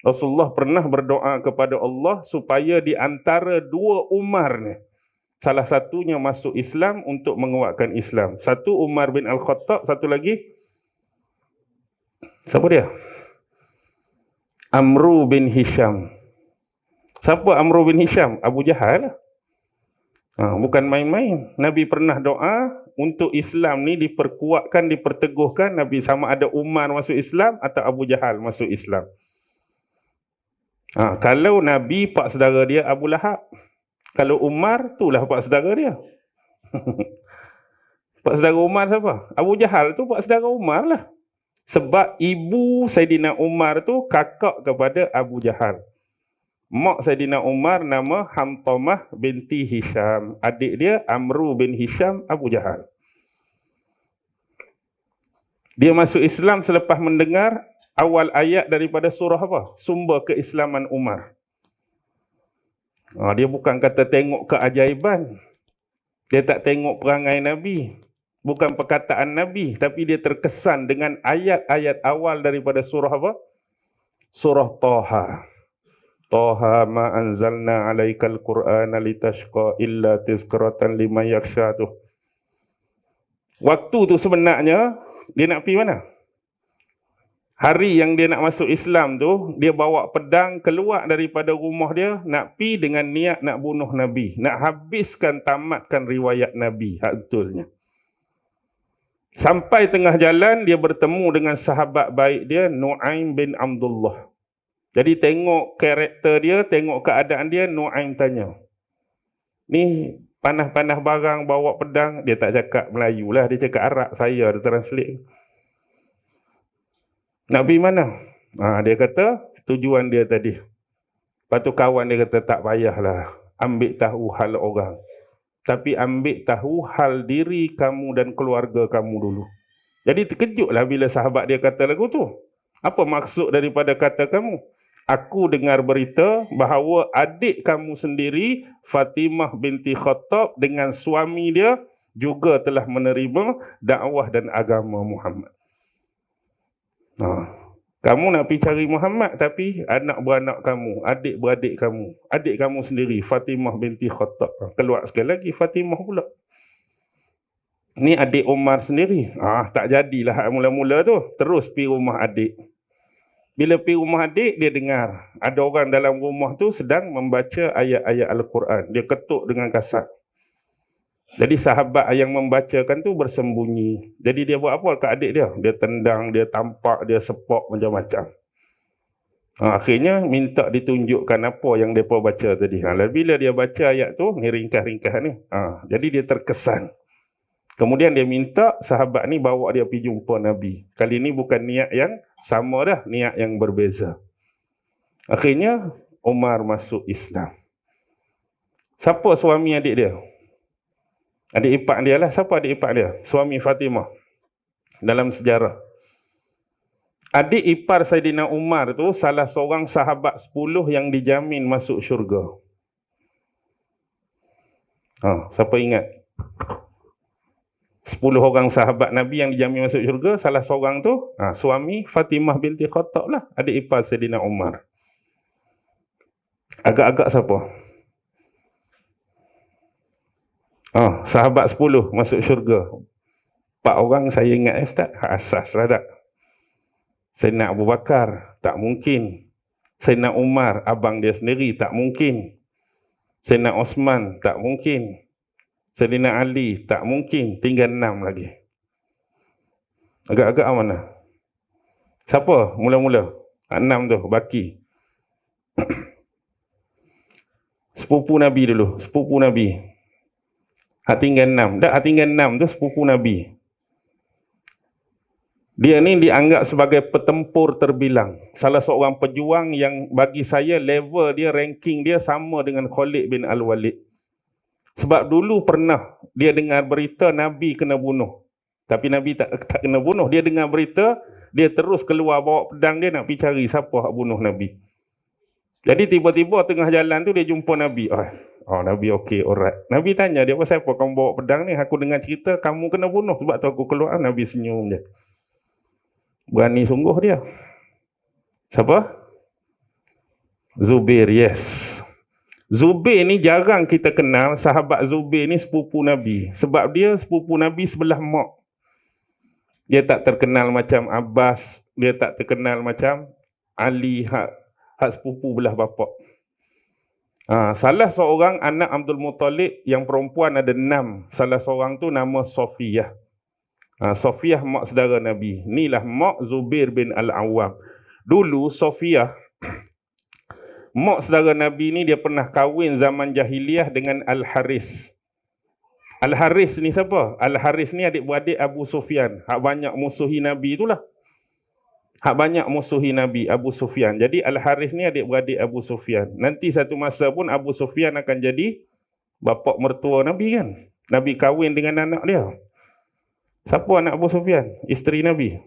Rasulullah pernah berdoa kepada Allah supaya di antara 2 Umar ni, salah satunya masuk Islam untuk menguatkan Islam. Satu Umar bin Al-Khattab, satu lagi siapa dia? Amru bin Hisham. Siapa Amru bin Hisham? Abu Jahal. Bukan main-main. Nabi pernah doa untuk Islam ni diperkuatkan, diperteguhkan. Nabi sama ada Umar masuk Islam atau Abu Jahal masuk Islam. Kalau Nabi, pak saudara dia Abu Lahab. Kalau Umar, itulah pak saudara dia. Pak saudara Umar siapa? Abu Jahal tu pak saudara Umar lah. Sebab ibu Saidina Umar tu kakak kepada Abu Jahal. Mak Saidina Umar nama Hamtamah binti Hisham. Adik dia Amru bin Hisham Abu Jahal. Dia masuk Islam selepas mendengar awal ayat daripada surah apa? Sumber keislaman Umar. Dia bukan kata tengok keajaiban. Dia tak tengok perangai Nabi. Bukan perkataan Nabi. Tapi dia terkesan dengan ayat-ayat awal daripada surah apa? Surah Taha. Taha ma anzalna alaikal Qur'ana litashqa illa tizkiratan liman yakhsha tu. Waktu tu sebenarnya dia nak pergi mana? Hari yang dia nak masuk Islam tu, dia bawa pedang keluar daripada rumah dia, nak pi dengan niat nak bunuh Nabi. Nak habiskan, tamatkan riwayat Nabi, hak betulnya. Sampai tengah jalan, dia bertemu dengan sahabat baik dia, Nu'aim bin Abdullah. Jadi tengok karakter dia, tengok keadaan dia, Nu'aim tanya. Ni panah-panah barang, bawa pedang, dia tak cakap Melayu lah, dia cakap Arab, saya ada translate. Nak pergi mana? Dia kata tujuan dia tadi. Lepas tu kawan dia kata tak payahlah ambil tahu hal orang. Tapi ambil tahu hal diri kamu dan keluarga kamu dulu. Jadi terkejutlah bila sahabat dia kata lagu tu. Apa maksud daripada kata kamu? Aku dengar berita bahawa adik kamu sendiri, Fatimah binti Khattab, dengan suami dia juga telah menerima dakwah dan agama Muhammad. Kamu nak pergi cari Muhammad, tapi anak beranak kamu, adik-beradik kamu, adik kamu sendiri, Fatimah binti Khattab. Keluar sekali lagi Fatimah pula. Ni adik Umar sendiri. Tak jadilah mula-mula tu. Terus pergi rumah adik. Bila pergi rumah adik, dia dengar ada orang dalam rumah tu sedang membaca ayat-ayat Al-Quran. Dia ketuk dengan kasar. Jadi sahabat yang membacakan tu bersembunyi. Jadi dia buat apa ke adik dia? Dia tendang, dia tampak, dia sepok macam-macam. Akhirnya minta ditunjukkan apa yang mereka baca tadi. Bila dia baca ayat tu, ni ringkas-ringkas ni. Jadi dia terkesan. Kemudian dia minta sahabat ni bawa dia pergi jumpa Nabi. Kali ni bukan niat yang sama dah, niat yang berbeza. Akhirnya Umar masuk Islam. Siapa suami adik dia? Adik ipar dia lah. Siapa adik ipar dia? Suami Fatimah. Dalam sejarah. Adik ipar Saidina Umar tu salah seorang sahabat 10 yang dijamin masuk syurga. Siapa ingat? 10 orang sahabat Nabi yang dijamin masuk syurga, salah seorang tu suami Fatimah binti Khattab lah, adik ipar Saidina Umar. Agak-agak siapa? Sahabat 10 masuk syurga. 4 orang saya ingat Ustaz, asas lah tak? Sayyidina Abu Bakar, tak mungkin. Sayyidina Umar, abang dia sendiri, tak mungkin. Sayyidina Osman, tak mungkin. Sayyidina Ali, tak mungkin. Tinggal 6 lagi. Agak-agak mana? Siapa mula-mula? 6 tu, baki. Sepupu Nabi dulu, sepupu Nabi. Tinggal 6. Tak, tinggal 6 tu sepupu Nabi. Dia ni dianggap sebagai petempur terbilang. Salah seorang pejuang yang bagi saya level dia, ranking dia sama dengan Khalid bin Al-Walid. Sebab dulu pernah dia dengar berita Nabi kena bunuh. Tapi Nabi tak kena bunuh. Dia dengar berita, dia terus keluar bawa pedang dia nak pergi cari siapa yang bunuh Nabi. Jadi tiba-tiba tengah jalan tu dia jumpa Nabi. Nabi okey, alright. Nabi tanya dia, pasal apa kamu bawa pedang ni? Aku dengar cerita kamu kena bunuh. Sebab tu aku keluar. Nabi senyum je. Berani sungguh dia. Siapa? Zubair, yes. Zubair ni jarang kita kenal. Sahabat Zubair ni sepupu Nabi. Sebab dia sepupu Nabi sebelah mak. Dia tak terkenal macam Abbas. Dia tak terkenal macam Ali, hak sepupu belah bapak. Salah seorang anak Abdul Muttalib yang perempuan ada 6. Salah seorang tu nama Sofiyah. Sofiyah mak saudara Nabi. Inilah mak Zubair bin Al-Awwam. Dulu Sofiyah, mak saudara Nabi ni dia pernah kahwin zaman jahiliah dengan Al-Haris. Al-Haris ni siapa? Al-Haris ni adik-beradik Abu Sufyan. Hak banyak musuhi Nabi itulah. Hak banyak musuhi Nabi, Abu Sufyan. Jadi Al-Haris ni adik-beradik Abu Sufyan. Nanti satu masa pun Abu Sufyan akan jadi bapa mertua Nabi kan. Nabi kahwin dengan anak dia. Siapa anak Abu Sufyan? Isteri Nabi.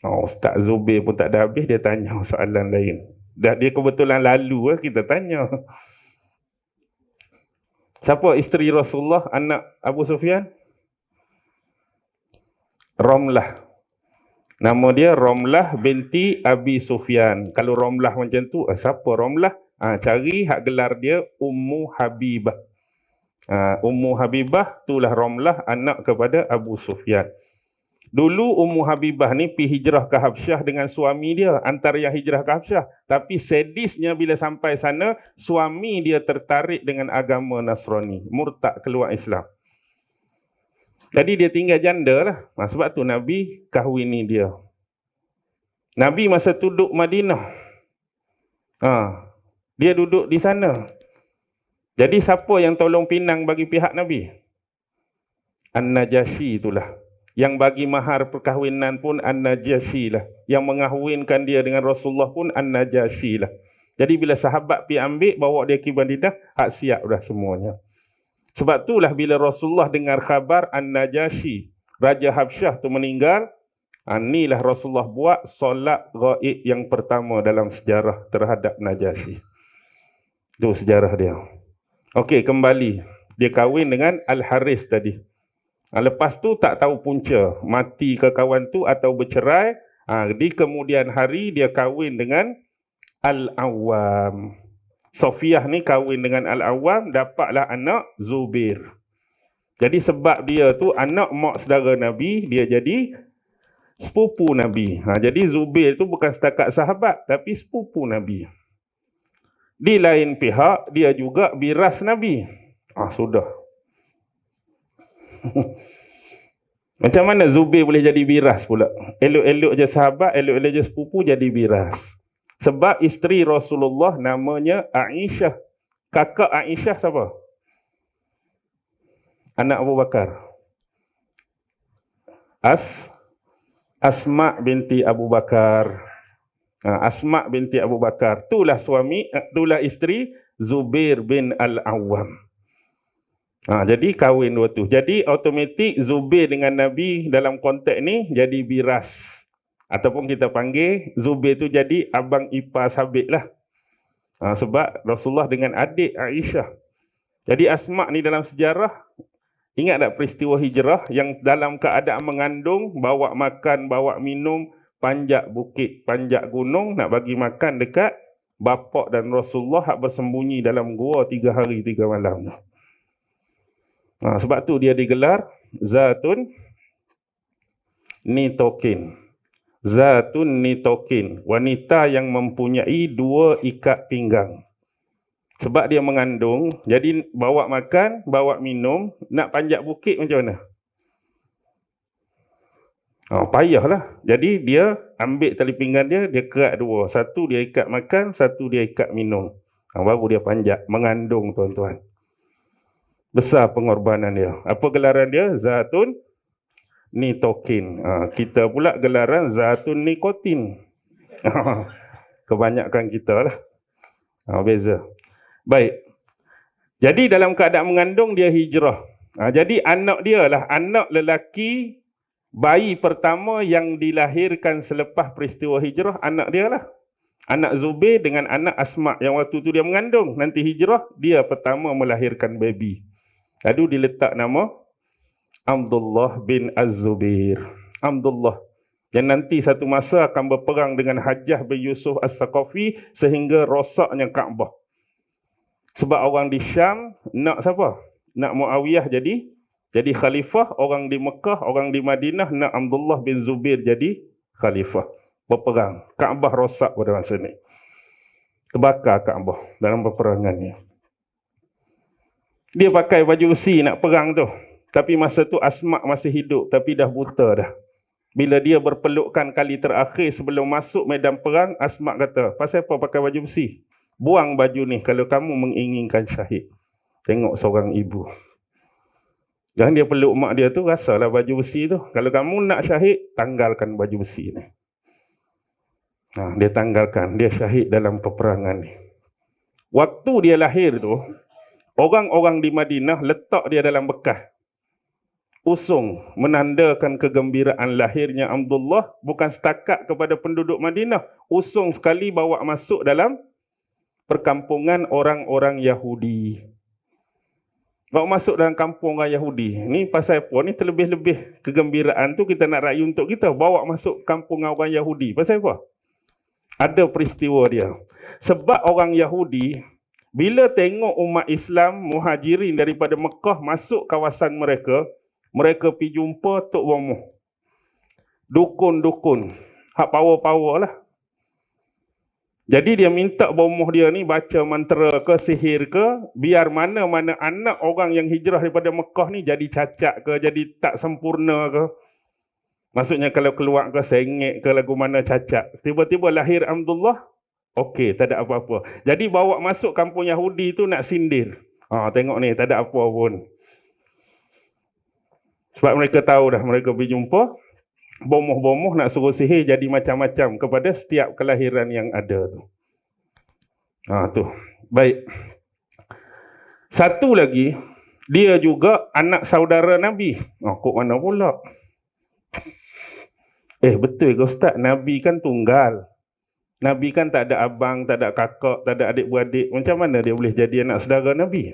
Ustaz Zubair pun tak ada habis, dia tanya soalan lain. Dia kebetulan lalu kita tanya. Siapa isteri Rasulullah, anak Abu Sufyan? Ramlah. Nama dia Ramlah binti Abi Sufyan. Kalau Ramlah macam tu, siapa Ramlah? Cari hak gelar dia Ummu Habibah. Ummu Habibah itulah Ramlah, anak kepada Abu Sufyan. Dulu Ummu Habibah ni pergi hijrah ke Habsyah dengan suami dia, antara yang hijrah ke Habsyah. Tapi sedisnya bila sampai sana, suami dia tertarik dengan agama Nasrani, murtad keluar Islam. Jadi dia tinggal janda lah. Sebab tu Nabi kahwini dia. Nabi masa duduk Madinah, dia duduk di sana. Jadi siapa yang tolong pinang bagi pihak Nabi? An-Najasyi itulah. Yang bagi mahar perkahwinan pun An-Najasyi lah. Yang mengahwinkan dia dengan Rasulullah pun An-Najasyi lah. Jadi bila sahabat pergi ambil, bawa dia ke Madinah, hak siap dah semuanya. Sebab itulah bila Rasulullah dengar khabar An-Najasyi, Raja Habsyah tu meninggal, inilah Rasulullah buat solat ghaib yang pertama dalam sejarah terhadap Najasyi. Itu sejarah dia. Okey, kembali. Dia kahwin dengan Al-Haris tadi. Lepas tu tak tahu punca, mati ke kawan tu atau bercerai. Di kemudian hari dia kahwin dengan Al-Awwam. Sofiyah ni kahwin dengan Al-Awwam, dapatlah anak Zubair. Jadi sebab dia tu anak mak saudara Nabi, dia jadi sepupu Nabi. Jadi Zubair tu bukan setakat sahabat, tapi sepupu Nabi. Di lain pihak, dia juga biras Nabi. Sudah. Macam mana Zubair boleh jadi biras pula? Elok-elok je sahabat, elok-elok je sepupu, jadi biras. Sebab isteri Rasulullah namanya Aisyah. Kakak Aisyah siapa? Anak Abu Bakar. Asma binti Abu Bakar. Asma binti Abu Bakar. Itulah itulah isteri Zubair bin Al-Awwam. Jadi kahwin dua tu. Jadi automatik Zubair dengan Nabi dalam konteks ni jadi biras. Ataupun kita panggil Zubair tu jadi abang ipar sabit lah. Sebab Rasulullah dengan adik Aisyah. Jadi Asma ni dalam sejarah, ingat tak peristiwa hijrah yang dalam keadaan mengandung, bawa makan, bawa minum, panjat bukit, panjat gunung, nak bagi makan dekat bapak dan Rasulullah hak bersembunyi dalam gua 3 hari 3 malam. Sebab tu dia digelar Zatun Nitokin. Zatun Nitokin, wanita yang mempunyai 2 ikat pinggang. Sebab dia mengandung, jadi bawa makan, bawa minum, nak panjat bukit macam mana? Payahlah. Jadi dia ambil tali pinggang dia kerat 2. Satu dia ikat makan, satu dia ikat minum. Baru dia panjat. Mengandung, tuan-tuan. Besar pengorbanan dia. Apa gelaran dia? Zatun Nitokin. Kita pula gelaran Zatun Nikotin. Kebanyakan kita lah. Beza. Baik. Jadi dalam keadaan mengandung dia hijrah. Jadi anak dia lah anak lelaki bayi pertama yang dilahirkan selepas peristiwa hijrah, anak dia lah. Anak Zubair dengan anak Asma yang waktu tu dia mengandung. Nanti hijrah, dia pertama melahirkan baby. Lalu diletak nama Abdullah bin Az-Zubair. Abdullah. Yang nanti satu masa akan berperang dengan Hajjah bin Yusuf As-Saqafi sehingga rosaknya Kaabah. Sebab orang di Syam nak siapa? Nak Muawiyah jadi khalifah. Orang di Mekah, orang di Madinah nak Abdullah bin Zubair jadi khalifah. Berperang. Kaabah rosak pada masa ni. Terbakar Kaabah dalam peperangan ni. Dia pakai baju besi nak perang tu. Tapi masa tu Asma masih hidup tapi dah buta dah. Bila dia berpelukkan kali terakhir sebelum masuk medan perang, Asma kata, pasal apa pakai baju besi? Buang baju ni kalau kamu menginginkan syahid. Tengok seorang ibu. Dan dia peluk mak dia tu, rasalah baju besi tu. Kalau kamu nak syahid, tanggalkan baju besi ni. Dia tanggalkan. Dia syahid dalam peperangan ni. Waktu dia lahir tu, orang-orang di Madinah letak dia dalam bekas. Usung menandakan kegembiraan lahirnya Abdullah bukan setakat kepada penduduk Madinah. Usung sekali bawa masuk dalam perkampungan orang-orang Yahudi. Bawa masuk dalam kampung orang Yahudi. Ni pasal apa? Ni terlebih-lebih kegembiraan tu kita nak rayu untuk kita. Bawa masuk kampung orang Yahudi. Pasal apa? Ada peristiwa dia. Sebab orang Yahudi, bila tengok umat Islam, muhajirin daripada Mekah masuk kawasan mereka, mereka pergi jumpa Tok Bomoh. Dukun-dukun. Hak power-power lah. Jadi dia minta bomoh dia ni baca mantra ke, sihir ke, biar mana-mana anak orang yang hijrah daripada Mekah ni jadi cacat ke, jadi tak sempurna ke. Maksudnya kalau keluar ke sengit ke, lagu mana cacat. Tiba-tiba lahir Abdullah, okey, tak ada apa-apa. Jadi bawa masuk kampung Yahudi tu nak sindir. Tengok ni, tak ada apa pun. Sebab mereka tahu dah, mereka pergi jumpa bomoh-bomoh nak suruh sihir jadi macam-macam kepada setiap kelahiran yang ada tu. Tu. Baik. Satu lagi, dia juga anak saudara Nabi. Kok mana pula? Betul ke Ustaz? Nabi kan tunggal. Nabi kan tak ada abang, tak ada kakak, tak ada adik-beradik. Macam mana dia boleh jadi anak saudara Nabi?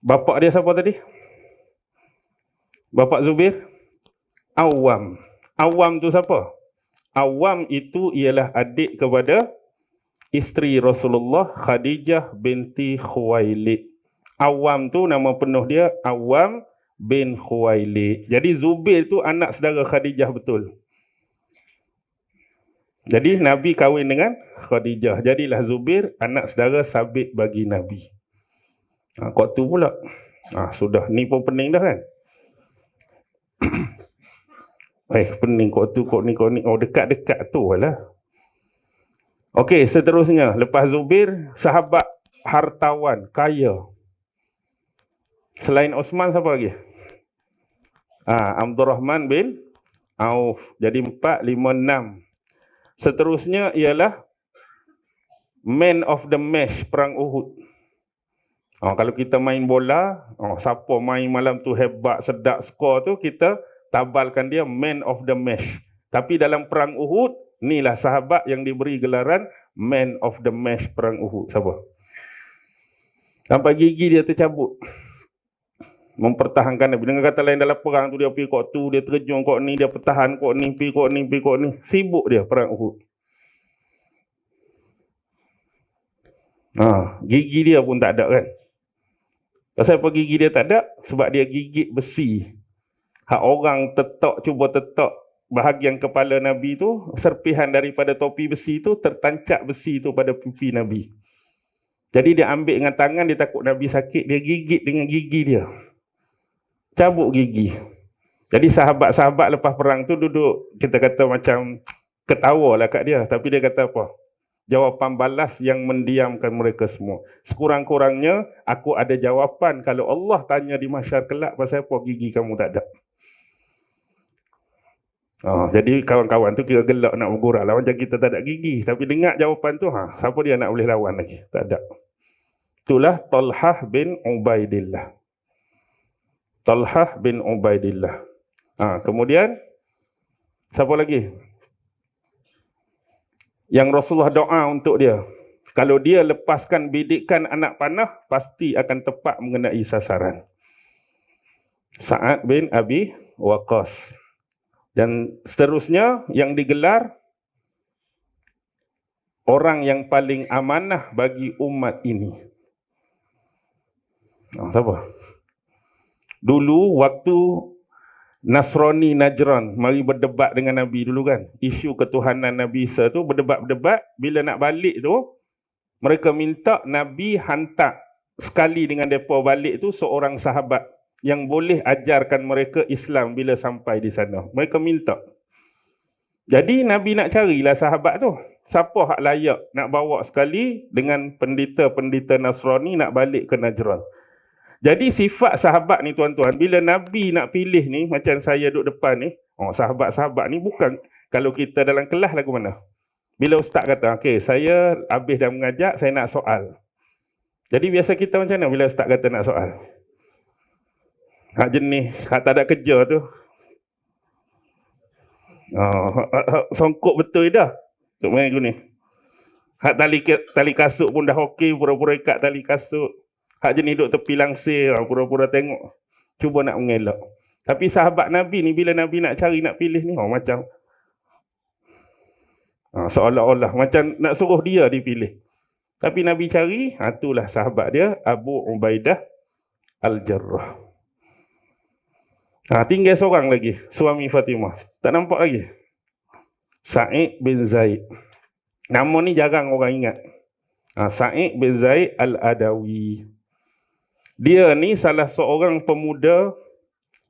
Bapak dia siapa tadi? Bapak Zubair? Awam. Awam tu siapa? Awam itu ialah adik kepada isteri Rasulullah, Khadijah binti Khuwailid. Awam tu nama penuh dia Awam bin Khuwailid. Jadi Zubair tu anak saudara Khadijah betul. Jadi Nabi kahwin dengan Khadijah. Jadilah Zubair anak saudara sabit bagi Nabi. Kok tu pula? Sudah. Ni pun pening dah kan? Pening kok tu, kok ni. Dekat-dekat tu lah. Okey, seterusnya. Lepas Zubair, sahabat hartawan, kaya. Selain Osman, siapa lagi? Abdurrahman bin Auf. Jadi 4, 5, 6. Seterusnya ialah man of the match perang Uhud. Kalau kita main bola, siapa main malam tu hebat, sedap skor tu, kita tabalkan dia man of the match. Tapi dalam perang Uhud, inilah sahabat yang diberi gelaran man of the match perang Uhud. Siapa? Sampai gigi dia tercabut. Mempertahankan Nabi. Dengan kata lain, dalam perang tu dia pergi kot tu, dia terjun kot ni, dia pertahan kot ni, pergi kot ni, pergi kot ni. Sibuk dia perang Uhud. Gigi dia pun tak ada kan. Pasal apa gigi dia tak ada? Sebab dia gigit besi. Hak orang cuba tetak bahagian kepala Nabi tu, serpihan daripada topi besi tu, tertancap besi tu pada pipi Nabi. Jadi dia ambil dengan tangan, dia takut Nabi sakit, dia gigit dengan gigi dia. Cabut gigi. Jadi sahabat-sahabat lepas perang tu duduk, kita kata macam ketawa lah kat dia. Tapi dia kata apa? Jawapan balas yang mendiamkan mereka semua. Sekurang-kurangnya, aku ada jawapan kalau Allah tanya di mahsyar kelak, pasal apa gigi kamu tak ada. Jadi kawan-kawan tu kira gelak nak bergurau lah. Macam kita tak ada gigi. Tapi dengar jawapan tu, siapa dia nak boleh lawan lagi? Tak ada. Itulah Talhah bin Ubaidillah. Talhah bin Ubaidillah. Kemudian, siapa lagi? Yang Rasulullah doa untuk dia. Kalau dia lepaskan bidikan anak panah, pasti akan tepat mengenai sasaran. Sa'ad bin Abi Waqqas. Dan seterusnya yang digelar, orang yang paling amanah bagi umat ini. Siapa? Dulu waktu Nasrani Najran mari berdebat dengan Nabi dulu kan. Isu ketuhanan Nabi Isa tu berdebat-berdebat. Bila nak balik tu, mereka minta Nabi hantar sekali dengan mereka balik tu seorang sahabat yang boleh ajarkan mereka Islam bila sampai di sana. Mereka minta. Jadi Nabi nak carilah sahabat tu. Siapa hak layak nak bawa sekali dengan pendeta-pendeta Nasrani nak balik ke Najran. Jadi sifat sahabat ni tuan-tuan, bila Nabi nak pilih ni, macam saya duduk depan ni, sahabat-sahabat ni bukan kalau kita dalam kelas lagu mana. Bila ustaz kata, okey, saya habis dah mengajak, saya nak soal. Jadi biasa kita macam mana bila ustaz kata nak soal? Hak jenis, hak tak ada kerja tu. Songkok betul dah. Untuk main aku ni. Hak tali kasut pun dah okey, pura-pura ikat tali kasut. Hak jenis duduk tepi langsir, pura-pura tengok. Cuba nak mengelak. Tapi sahabat Nabi ni, bila Nabi nak cari, nak pilih ni, macam seolah-olah macam nak suruh dia dipilih. Tapi Nabi cari, itulah sahabat dia, Abu Ubaidah Al-Jarrah. Tinggal seorang lagi, suami Fatimah. Tak nampak lagi? Sa'id bin Zaid. Nama ni jarang orang ingat. Sa'id bin Zaid Al-Adawi. Dia ni salah seorang pemuda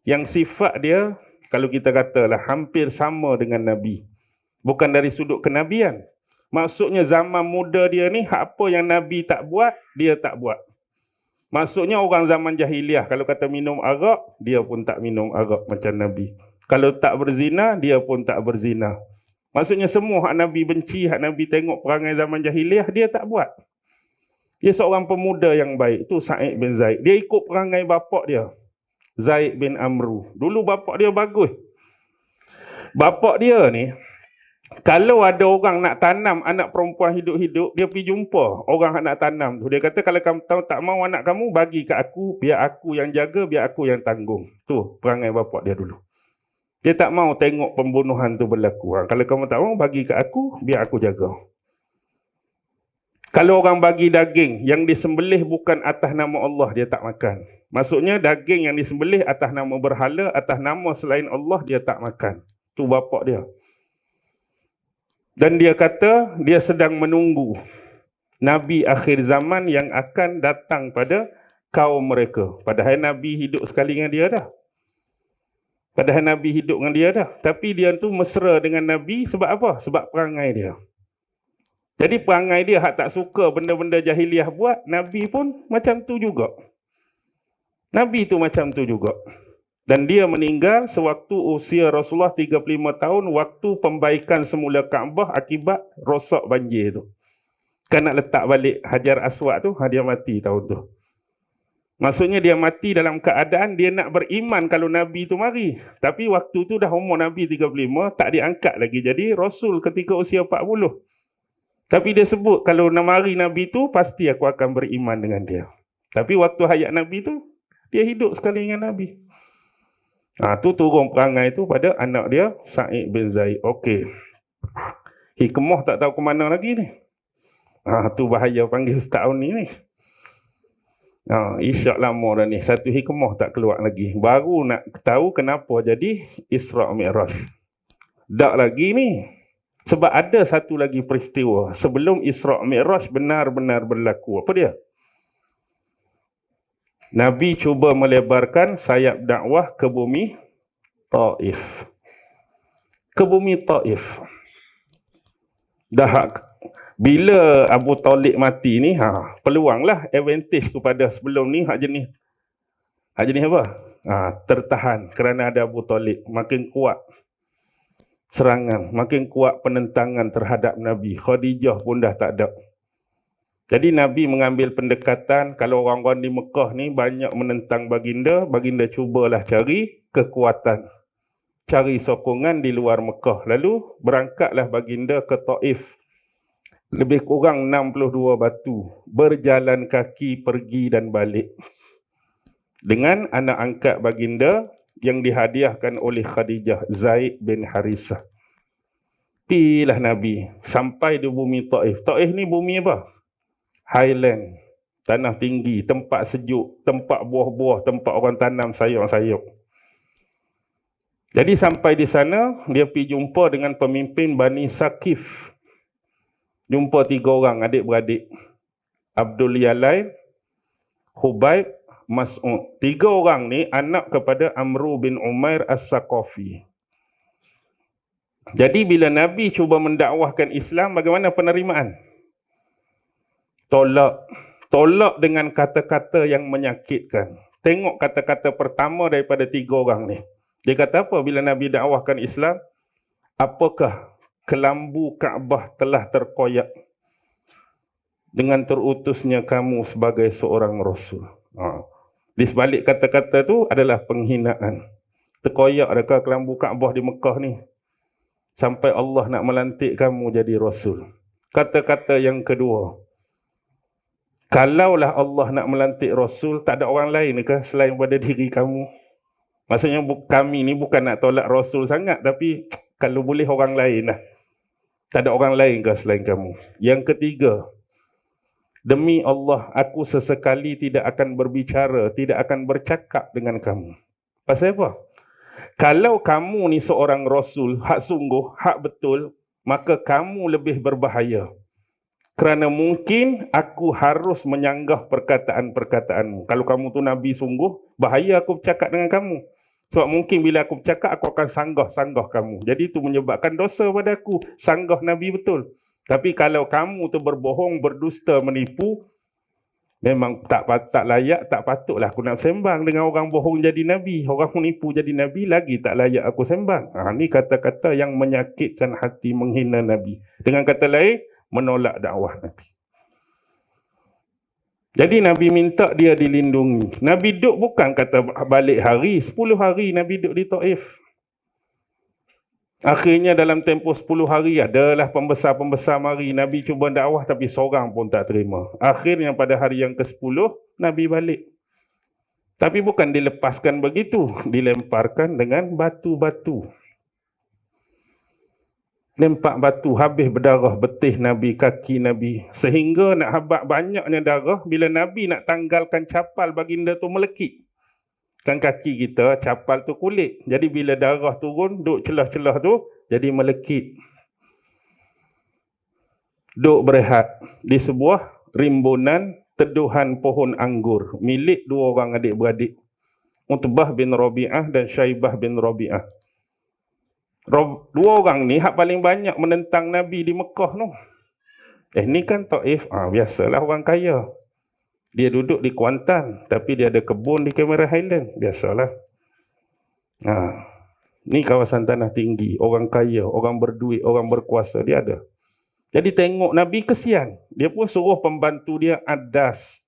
yang sifat dia, kalau kita katalah, hampir sama dengan Nabi. Bukan dari sudut kenabian. Maksudnya zaman muda dia ni, apa yang Nabi tak buat, dia tak buat. Maksudnya orang zaman jahiliah, kalau kata minum arak, dia pun tak minum arak macam Nabi. Kalau tak berzina, dia pun tak berzina. Maksudnya semua hak Nabi benci, hak Nabi tengok perangai zaman jahiliah, dia tak buat. Dia seorang pemuda yang baik. Itu Sa'id bin Zaid. Dia ikut perangai bapak dia, Zaid bin Amru. Dulu bapak dia bagus. Bapak dia ni, kalau ada orang nak tanam anak perempuan hidup-hidup, dia pergi jumpa orang nak tanam tu. Dia kata, kalau kamu tak mau anak kamu, bagi ke aku, biar aku yang jaga, biar aku yang tanggung. Tu perangai bapak dia dulu. Dia tak mau tengok pembunuhan tu berlaku. Kalau kamu tak mau, bagi ke aku, biar aku jaga. Kalau orang bagi daging yang disembelih bukan atas nama Allah, dia tak makan. Maksudnya daging yang disembelih atas nama berhala, atas nama selain Allah, dia tak makan. Tu bapak dia. Dan dia kata, dia sedang menunggu Nabi akhir zaman yang akan datang pada kaum mereka. Padahal Nabi hidup sekali dengan dia dah. Padahal Nabi hidup dengan dia dah. Tapi dia tu mesra dengan Nabi sebab apa? Sebab perangai dia. Jadi perangai dia hak tak suka benda-benda jahiliah buat, Nabi pun macam tu juga. Nabi tu macam tu juga. Dan dia meninggal sewaktu usia Rasulullah 35 tahun, waktu pembaikan semula Kaabah akibat rosak banjir tu. Kan nak letak balik Hajar Aswad tu, dia mati tahun tu. Maksudnya dia mati dalam keadaan dia nak beriman kalau Nabi tu mari. Tapi waktu tu dah umur Nabi 35, tak diangkat lagi jadi Rasul ketika usia 40. Tapi dia sebut kalau nak mari Nabi tu, pasti aku akan beriman dengan dia. Tapi waktu hayat Nabi tu, dia hidup sekali dengan Nabi. Tu turun perangai tu pada anak dia, Sa'id bin Zaid. Okey. Hikmah tak tahu ke mana lagi ni. Tu bahaya panggil setahun ni. Isyak lama dah ni. Satu hikmah tak keluar lagi. Baru nak tahu kenapa jadi Isra' Mi'raj. Tak lagi ni. Sebab ada satu lagi peristiwa. Sebelum Isra' Mi'raj benar-benar berlaku. Apa dia? Nabi cuba melebarkan sayap dakwah ke bumi Taif. Ke bumi Taif. Bila Abu Talib mati ni, peluanglah advantage kepada sebelum ni hak jenis apa? Tertahan kerana ada Abu Talib. Makin kuat serangan, makin kuat penentangan terhadap Nabi. Khadijah pun dah tak ada. Jadi Nabi mengambil pendekatan, kalau orang-orang di Mekah ni banyak menentang baginda, baginda cubalah cari kekuatan, cari sokongan di luar Mekah. Lalu berangkatlah baginda ke Taif. Lebih kurang 62 batu, berjalan kaki pergi dan balik. Dengan anak angkat baginda yang dihadiahkan oleh Khadijah, Zaid bin Harisah. Pilah Nabi sampai di bumi Taif. Taif ni bumi apa? Highland, tanah tinggi, tempat sejuk, tempat buah-buah, tempat orang tanam sayur-sayur. Jadi sampai di sana, dia pergi jumpa dengan pemimpin Bani Saqif. Jumpa 3 orang adik-beradik. Abdul Yalai, Hubaib, Mas'ud. 3 orang ni anak kepada Amru bin Umair As-Saqafi. Jadi bila Nabi cuba mendakwahkan Islam, bagaimana penerimaan? Tolak dengan kata-kata yang menyakitkan. Tengok kata-kata pertama daripada 3 orang ni. Dia kata apa bila Nabi dakwahkan Islam? Apakah kelambu Kaabah telah terkoyak dengan terutusnya kamu sebagai seorang Rasul? Di sebalik kata-kata tu adalah penghinaan. Terkoyak adakah kelambu Kaabah di Mekah ni? Sampai Allah nak melantik kamu jadi Rasul. Kata-kata yang kedua, kalaulah Allah nak melantik Rasul, tak ada orang lain ke selain pada diri kamu? Maksudnya kami ni bukan nak tolak Rasul sangat, tapi kalau boleh orang lain lah. Tak ada orang lain ke selain kamu? Yang ketiga, demi Allah, aku sesekali tidak akan berbicara, tidak akan bercakap dengan kamu. Pasal apa? Kalau kamu ni seorang Rasul, hak sungguh, hak betul, maka kamu lebih berbahaya. Kerana mungkin aku harus menyanggah perkataan-perkataanmu. Kalau kamu tu Nabi sungguh, bahaya aku bercakap dengan kamu. Sebab mungkin bila aku bercakap, aku akan sanggah-sanggah kamu. Jadi itu menyebabkan dosa pada aku. Sanggah Nabi betul. Tapi kalau kamu tu berbohong, berdusta, menipu, memang tak layak, tak patutlah aku nak sembang dengan orang bohong jadi Nabi. Orang menipu jadi Nabi, lagi tak layak aku sembang. Ini kata-kata yang menyakitkan hati, menghina Nabi. Dengan kata lain, menolak dakwah Nabi. Jadi Nabi minta dia dilindungi. Nabi duduk bukan kata balik hari, 10 hari Nabi duduk di Taif. Akhirnya dalam tempoh 10 hari adalah pembesar-pembesar mari. Nabi cuba dakwah tapi seorang pun tak terima. Akhirnya pada hari yang ke-10, Nabi balik. Tapi bukan dilepaskan begitu, dilemparkan dengan batu-batu. Lempak batu, habis berdarah betih Nabi, kaki Nabi. Sehingga nak habaq banyaknya darah, bila Nabi nak tanggalkan capal baginda tu melekit. Kan kaki kita, capal tu kulit. Jadi bila darah turun, duk celah-celah tu, jadi melekit. Duk berehat di sebuah rimbunan teduhan pohon anggur, milik 2 orang adik-beradik. Utbah bin Rabi'ah dan Syaibah bin Rabi'ah. 2 orang ni hak paling banyak menentang Nabi di Mekah tu. Ni kan Taif, biasalah orang kaya. Dia duduk di Kuantan, tapi dia ada kebun di Cameron Highland, biasalah. Ni kawasan tanah tinggi, orang kaya, orang berduit, orang berkuasa, dia ada. Jadi tengok Nabi kesian. Dia pun suruh pembantu dia Adas,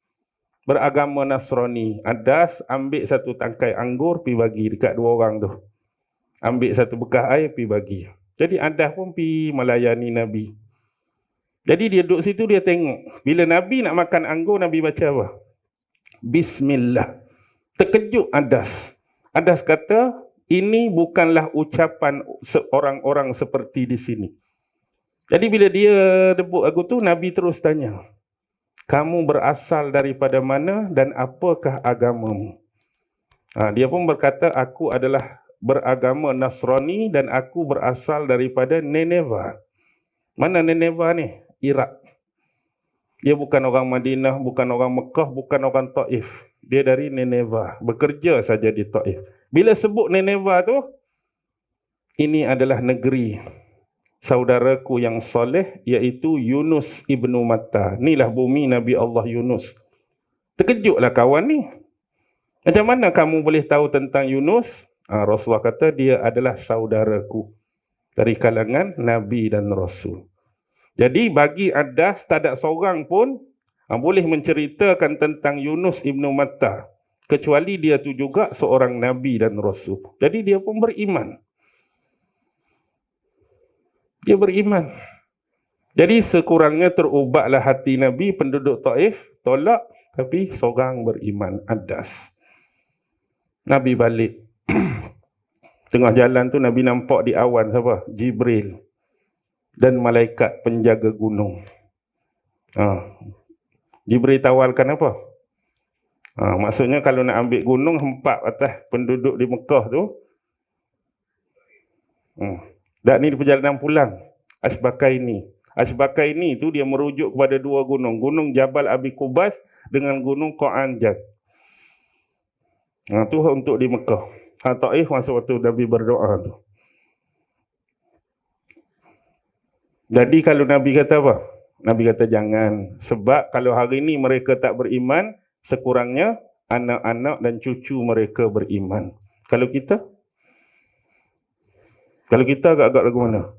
beragama Nasrani. Adas ambil satu tangkai anggur, pergi bagi dekat dua orang tu. Ambil satu bekas air, pergi bagi. Jadi Adas pun pergi melayani Nabi. Jadi dia duduk situ, dia tengok. Bila Nabi nak makan anggur, Nabi baca apa? Bismillah. Terkejut Adas. Adas kata, ini bukanlah ucapan orang-orang seperti di sini. Jadi bila dia debut lagu tu, Nabi terus tanya, kamu berasal daripada mana dan apakah agamamu? Dia pun berkata, aku adalah beragama Nasrani dan aku berasal daripada Nineveh. Mana Nineveh ni? Iraq. Dia bukan orang Madinah, bukan orang Mekah, bukan orang Taif. Dia dari Nineveh, bekerja saja di Taif. Bila sebut Nineveh tu, ini adalah negeri saudaraku yang soleh, iaitu Yunus ibnu Matta. Inilah bumi Nabi Allah Yunus. Terkejutlah kawan ni. Macam mana kamu boleh tahu tentang Yunus? Rasulullah kata dia adalah saudaraku dari kalangan Nabi dan Rasul. Jadi bagi Adas tak ada seorang pun boleh menceritakan tentang Yunus ibnu Matta, kecuali dia tu juga seorang Nabi dan Rasul. Jadi dia pun beriman. Dia beriman. Jadi sekurangnya terubatlah hati Nabi. Penduduk Taif tolak, tapi seorang beriman, Adas. Nabi balik. Tengah jalan tu Nabi nampak di awan siapa? Jibril dan malaikat penjaga gunung. Jibril tawalkan apa? Maksudnya kalau nak ambil gunung, hempak atas penduduk di Mekah tu. Dan ni di perjalanan pulang, Ashbakaini. Ashbakaini tu dia merujuk kepada dua gunung. Gunung Jabal Abi Qubas dengan gunung Qa'anjad. Tu untuk di Mekah. Taif masa waktu Nabi berdoa tu. Jadi kalau Nabi kata apa? Nabi kata jangan. Sebab kalau hari ni mereka tak beriman, sekurangnya anak-anak dan cucu mereka beriman. Kalau kita agak-agak lagu mana?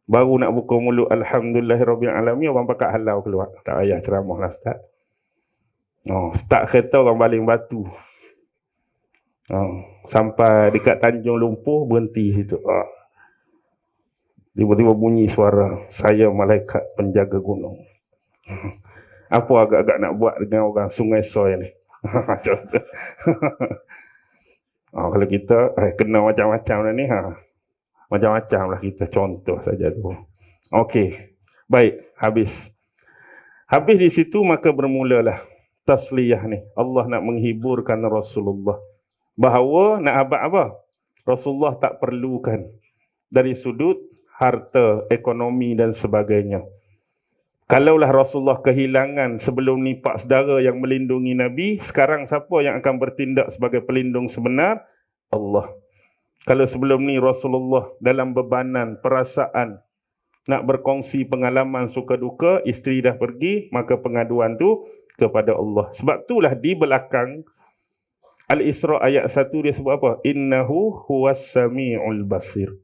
Baru nak buka mulut Alhamdulillahirrabbilalamin, orang pakat halau keluar. Tak payah ceramah lah Ustaz. Start kereta orang baling batu. Sampai dekat Tanjung Lumpuh, berhenti situ. Tiba-tiba bunyi suara, saya malaikat penjaga gunung. Apa agak-agak nak buat dengan orang Sungai Soy ni? Kalau kita kena macam-macam ni, macam-macam lah kita, contoh saja tu. Okey, baik, habis. Habis di situ maka bermulalah tasliyah ni. Allah nak menghiburkan Rasulullah. Bahawa nak abad apa? Rasulullah tak perlukan dari sudut harta, ekonomi dan sebagainya. Kalaulah Rasulullah kehilangan sebelum ni pak saudara yang melindungi Nabi, sekarang siapa yang akan bertindak sebagai pelindung sebenar? Allah. Kalau sebelum ni Rasulullah dalam bebanan, perasaan, nak berkongsi pengalaman suka duka, isteri dah pergi, maka pengaduan tu kepada Allah. Sebab itulah di belakang Al-Isra ayat 1 dia sebut apa? Innahu huwas sami'ul basir.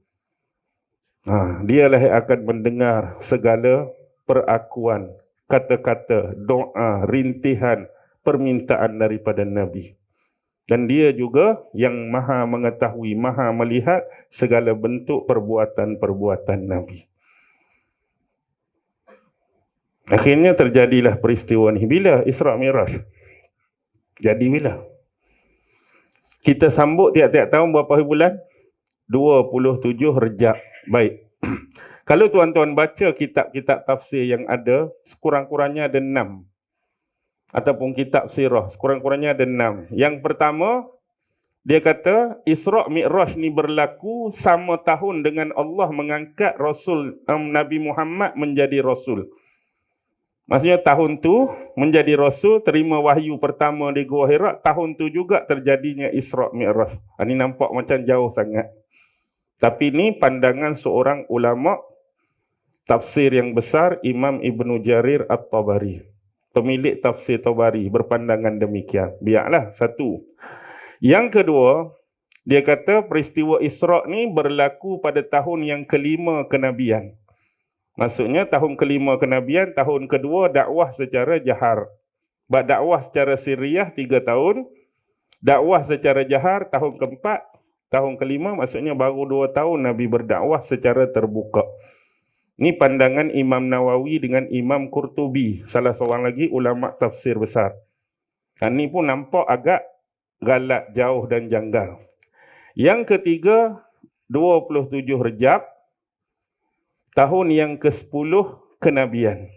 Dialah yang akan mendengar segala perakuan, kata-kata, doa, rintihan, permintaan daripada Nabi. Dan dia juga yang maha mengetahui, maha melihat segala bentuk perbuatan-perbuatan Nabi. Akhirnya terjadilah peristiwa ni. Bila Isra' Mi'raj? Jadi bila? Kita sambut tiap-tiap tahun berapa bulan? 27 Rejab. Baik. Kalau tuan-tuan baca kitab-kitab tafsir yang ada, sekurang-kurangnya ada 6. Ataupun kitab sirah, sekurang-kurangnya ada 6. Yang pertama, dia kata Isra' Mi'raj ni berlaku sama tahun dengan Allah mengangkat Rasul Nabi Muhammad menjadi Rasul. Maksudnya tahun tu menjadi Rasul, terima wahyu pertama di Gua Hira, tahun tu juga terjadinya Isra' Mi'raj. Ini nampak macam jauh sangat. Tapi ni pandangan seorang ulama tafsir yang besar, Imam Ibnu Jarir At-Tabari. Pemilik tafsir Tabari berpandangan demikian. Biarlah satu. Yang kedua, Dia kata peristiwa Isra' ni berlaku pada tahun yang kelima kenabian. Maksudnya tahun kelima kenabian, tahun kedua dakwah secara jahar. Dakwah secara sirriyah 3 tahun, dakwah secara jahar tahun keempat, tahun kelima maksudnya baru 2 tahun Nabi berdakwah secara terbuka. Ini pandangan Imam Nawawi dengan Imam Qurtubi, salah seorang lagi ulama tafsir besar. Ini pun nampak agak galat, jauh dan janggal. Yang ketiga, 27 Rejab, tahun yang ke-10 kenabian.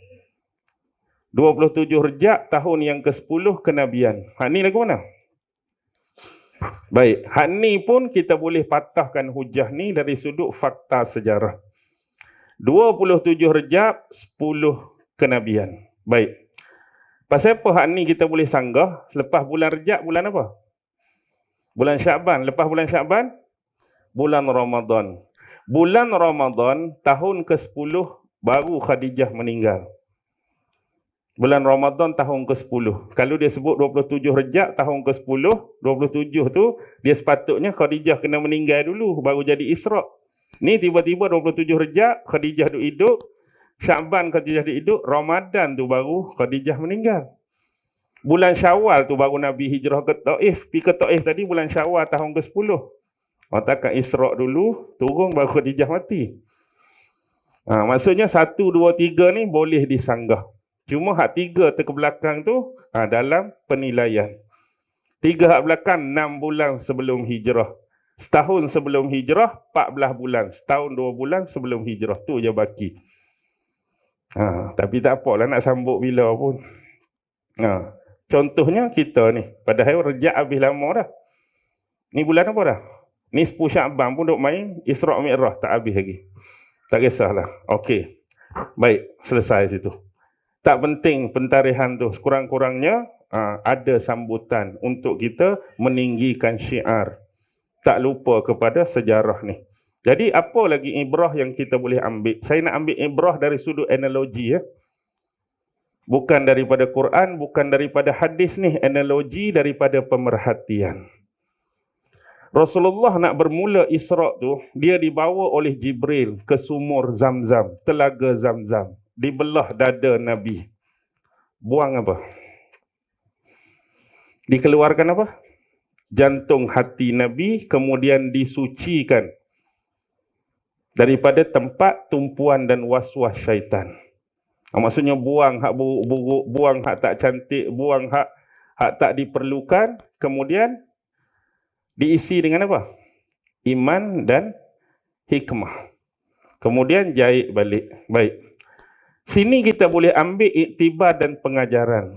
27 Rejab, tahun yang ke-10 kenabian. Ini lagu mana? Baik, hak ni pun kita boleh patahkan hujah ni dari sudut fakta sejarah. 27 Rejab, 10 kenabian. Baik. Pasal apa hak ni kita boleh sanggah? Selepas bulan Rejab, bulan apa? Bulan Sya'ban. Lepas bulan Sya'ban, bulan Ramadan. Bulan Ramadan, tahun ke-10, baru Khadijah meninggal. Bulan Ramadan tahun ke-10. Kalau dia sebut 27 Rejab tahun ke-10, 27 tu dia sepatutnya Khadijah kena meninggal dulu baru jadi Isra'. Ni tiba-tiba 27 Rejab Khadijah duk hidup, Sya'ban Khadijah duk hidup, Ramadan tu baru Khadijah meninggal. Bulan Syawal tu baru Nabi hijrah ke Taif. Pergi ke Taif tadi bulan Syawal tahun ke-10. Takkan Isra' dulu, turun baru Khadijah mati. Maksudnya 1, 2, 3 ni boleh disanggah. Cuma hak 3 ke belakang tu dalam penilaian. 3 hak belakang 6 bulan sebelum hijrah. Setahun sebelum hijrah 14 bulan. Setahun 2 bulan sebelum hijrah. Tu je baki. Tapi tak apalah nak sambut bila pun. Contohnya kita ni. Padahal Rejab habis lama dah. Ni bulan apa dah? Ni 10 Sya'ban pun duk main Isra' Mi'raj. Tak habis lagi. Tak kisahlah. Okey. Baik. Selesai situ. Tak penting pentarihan tu. Sekurang-kurangnya ada sambutan untuk kita meninggikan syiar. Tak lupa kepada sejarah ni. Jadi apa lagi ibrah yang kita boleh ambil? Saya nak ambil ibrah dari sudut analogi ya. Bukan daripada Quran, bukan daripada hadis ni. Analogi daripada pemerhatian. Rasulullah nak bermula Isra' tu, dia dibawa oleh Jibril ke sumur Zamzam, telaga Zamzam. Dibelah dada Nabi. Buang apa? Dikeluarkan apa? Jantung hati Nabi, kemudian disucikan daripada tempat tumpuan dan waswas syaitan. Maksudnya buang hak buruk-buruk, buang hak tak cantik, buang hak tak diperlukan, kemudian diisi dengan apa? Iman dan hikmah. Kemudian jahit balik. Baik. Sini kita boleh ambil iktibar dan pengajaran.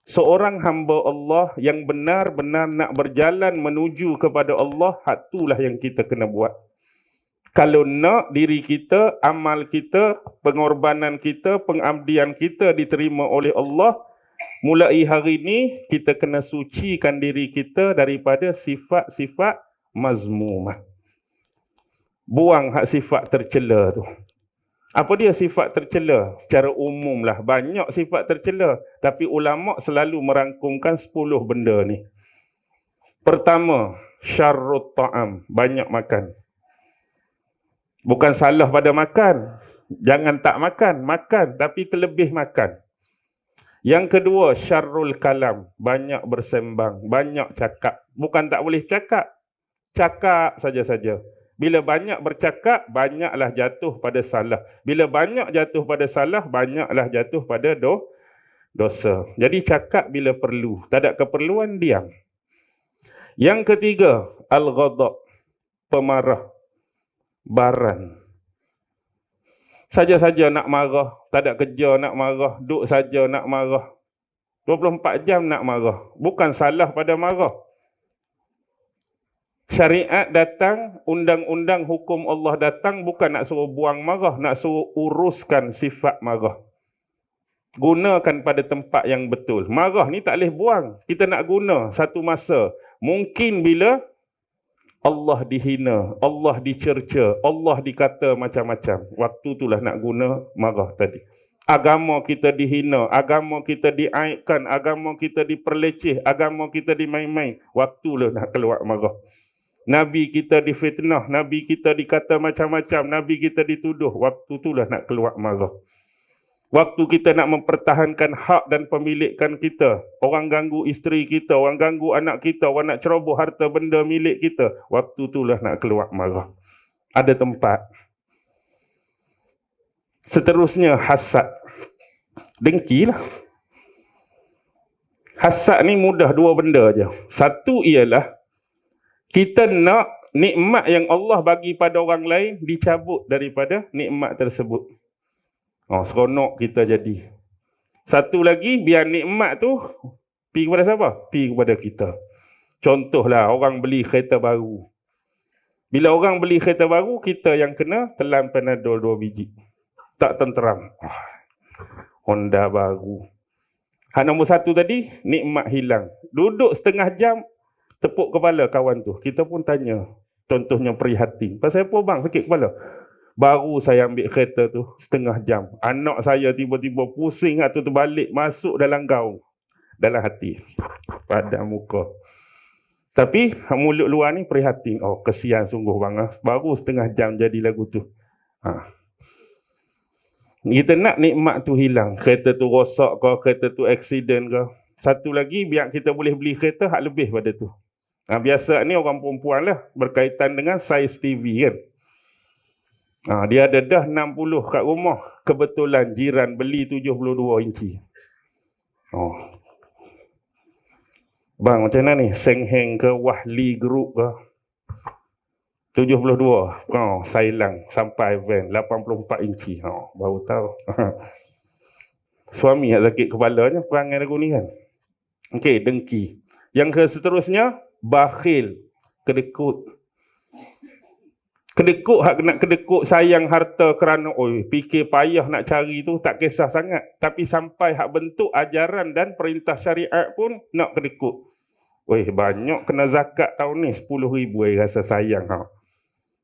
Seorang hamba Allah yang benar-benar nak berjalan menuju kepada Allah, itulah yang kita kena buat. Kalau nak diri kita, amal kita, pengorbanan kita, pengabdian kita diterima oleh Allah, mulai hari ini kita kena sucikan diri kita daripada sifat-sifat mazmumah. Buang hak sifat tercela tu. Apa dia sifat tercela? Secara umum lah, banyak sifat tercela. Tapi ulama' selalu merangkumkan 10 benda ni. Pertama, syarrut ta'am, banyak makan. Bukan salah pada makan. Jangan tak makan, makan tapi terlebih makan. Yang kedua, syarrul kalam, banyak bersembang, banyak cakap. Bukan tak boleh cakap, cakap saja-saja. Bila banyak bercakap, banyaklah jatuh pada salah. Bila banyak jatuh pada salah, banyaklah jatuh pada dosa. Jadi cakap bila perlu. Tak ada keperluan, diam. Yang ketiga, al-ghadab, pemarah, baran. Saja-saja nak marah, tak ada kerja nak marah, duduk saja nak marah. 24 jam nak marah. Bukan salah pada marah. Syariat datang, undang-undang hukum Allah datang, bukan nak suruh buang marah, nak suruh uruskan sifat marah. Gunakan pada tempat yang betul. Marah ni tak boleh buang. Kita nak guna satu masa. Mungkin bila Allah dihina, Allah dicerca, Allah dikata macam-macam. Waktu itulah nak guna marah tadi. Agama kita dihina, agama kita diaibkan, agama kita diperleceh, agama kita dimain-main. Waktulah nak keluar marah. Nabi kita difitnah, Nabi kita dikata macam-macam, Nabi kita dituduh. Waktu itulah nak keluar marah. Waktu kita nak mempertahankan hak dan pemilikan kita, orang ganggu isteri kita, orang ganggu anak kita, orang nak ceroboh harta benda milik kita, waktu itulah nak keluar marah. Ada tempat. Seterusnya hasad. Dengkilah. Hasad ni mudah dua benda je. Satu ialah kita nak nikmat yang Allah bagi pada orang lain dicabut daripada nikmat tersebut. Seronok kita jadi. Satu lagi, biar nikmat tu pergi kepada siapa? Pergi kepada kita. Contohlah, orang beli kereta baru. Bila orang beli kereta baru, kita yang kena telan Panadol 2 biji. Tak tenteram. Honda baru. Hak nombor satu tadi, nikmat hilang. Duduk setengah jam, tepuk kepala kawan tu. Kita pun tanya. Contohnya prihatin. Pasal apa bang sakit kepala? Baru saya ambil kereta tu setengah jam. Anak saya tiba-tiba pusing atau terbalik masuk dalam gaung. Dalam hati. Pada muka. Tapi mulut luar ni prihatin. Kesian sungguh bang. Baru setengah jam jadi lagu tu. Kita nak nikmat tu hilang. Kereta tu rosak ke, kereta tu accident ke. Satu lagi, biar kita boleh beli kereta hak lebih pada tu. Biasa ni orang perempuan lah berkaitan dengan saiz TV kan. Dia ada dah 60 kat rumah. Kebetulan jiran beli 72 inci. Bang macam mana ni? Seng Heng ke Wahli Group ke? 72. Sailang sampai van 84 inci. Baru tahu. Suami yang sakit kepalanya perangai lagu ni kan. Okey, dengki. Yang ke seterusnya, bakhil, kedekut. Kedekut, hak nak kedekut sayang harta kerana fikir payah nak cari tu tak kisah sangat. Tapi sampai hak bentuk ajaran dan perintah syariat pun nak kedekut. Banyak kena zakat tahun ni 10,000 rasa sayang.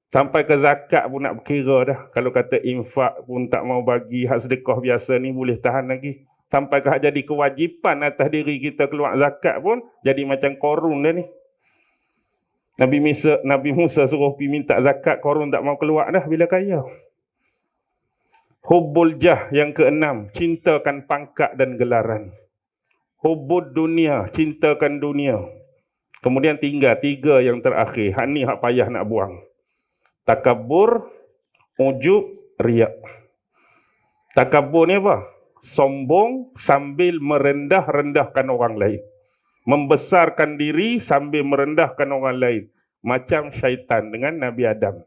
Sampai ke zakat pun nak berkira dah. Kalau kata infak pun tak mau bagi, hak sedekah biasa ni boleh tahan lagi. Sampai ke hak jadi kewajipan atas diri kita keluar zakat pun jadi macam korun dah ni. Nabi Musa suruh pergi minta zakat, korun tak mau keluar dah bila kaya. Hubbul jah yang keenam, cintakan pangkat dan gelaran. Hubbud dunia, cintakan dunia. Kemudian tinggal 3 yang terakhir. Hak ni hak payah nak buang. Takabur, ujub, riak. Takabur ni apa? Sombong sambil merendah-rendahkan orang lain. Membesarkan diri sambil merendahkan orang lain. Macam syaitan dengan Nabi Adam.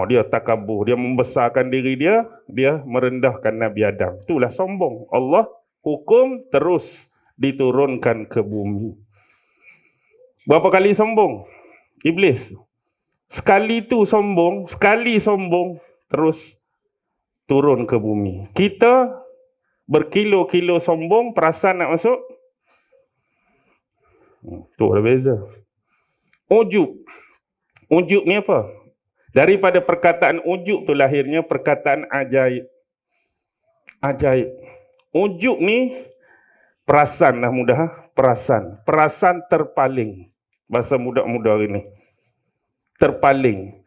Dia takabur. Dia membesarkan diri dia. Dia merendahkan Nabi Adam. Itulah sombong. Allah hukum terus diturunkan ke bumi. Berapa kali sombong? Iblis. Sekali tu sombong. Sekali sombong. Terus turun ke bumi. Kita berkilo-kilo sombong. Perasaan nak masuk? Tu ada beza. Ujub. Ujub ni apa? Daripada perkataan ujub tu lahirnya perkataan ajaib. Ajaib. Ujub ni perasan lah mudah. Perasan. Perasan terpaling. Bahasa muda-muda hari ni. Terpaling.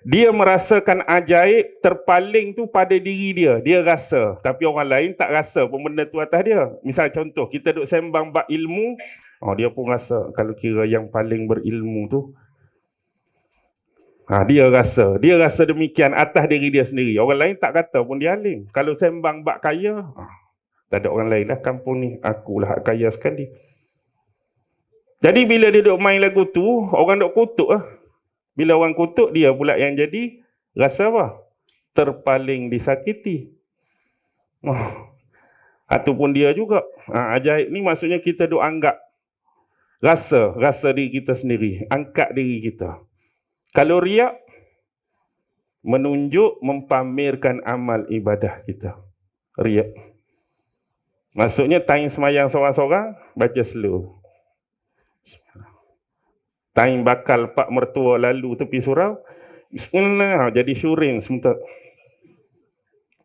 Dia merasakan ajaib, terpaling tu pada diri dia. Dia rasa. Tapi orang lain tak rasa pun benda tu atas dia. Misal contoh, kita duk sembang bab ilmu. Dia pun rasa kalau kira yang paling berilmu tu. Dia rasa demikian atas diri dia sendiri. Orang lain tak kata pun dia alim. Kalau sembang bab kaya, tak ada orang lain lah kampung ni. Akulah kaya sekali. Jadi bila dia duk main lagu tu, orang duk kutuk lah. Bila orang kutuk, dia pula yang jadi rasa apa? Terpaling disakiti. Ataupun dia juga. Ajaib ni maksudnya kita duk anggap. Rasa diri kita sendiri. Angkat diri kita. Kalau riak, menunjuk, mempamerkan amal ibadah kita. Riak. Maksudnya time semayang seorang-seorang, baca slow. Time bakal pak mertua lalu tepi surau, bismillah, jadi syuring sebentar.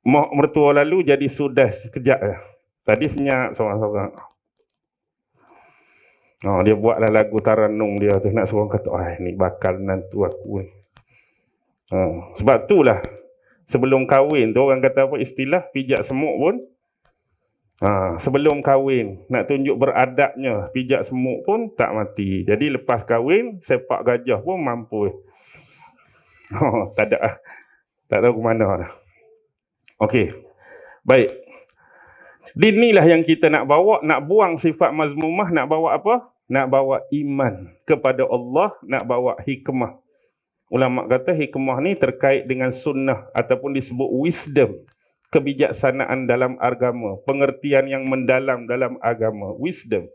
Mak mertua lalu jadi sudah sekejap. Tadi senyap seorang-seorang. Dia buatlah lagu Taranung dia tu, nak suruh kata, ni bakal nantu aku ni. Sebab itulah sebelum kahwin tu orang kata apa, istilah pijak semut pun sebelum kahwin nak tunjuk beradabnya, pijak semut pun tak mati. Jadi lepas kahwin sepak gajah pun mampu. Tak tahu ke mana dah. Okey. Baik. Inilah yang kita nak bawa, nak buang sifat mazmumah, nak bawa apa? Nak bawa iman kepada Allah, nak bawa hikmah. Ulama kata hikmah ni terkait dengan sunnah ataupun disebut wisdom, kebijaksanaan dalam agama, pengertian yang mendalam dalam agama, wisdom.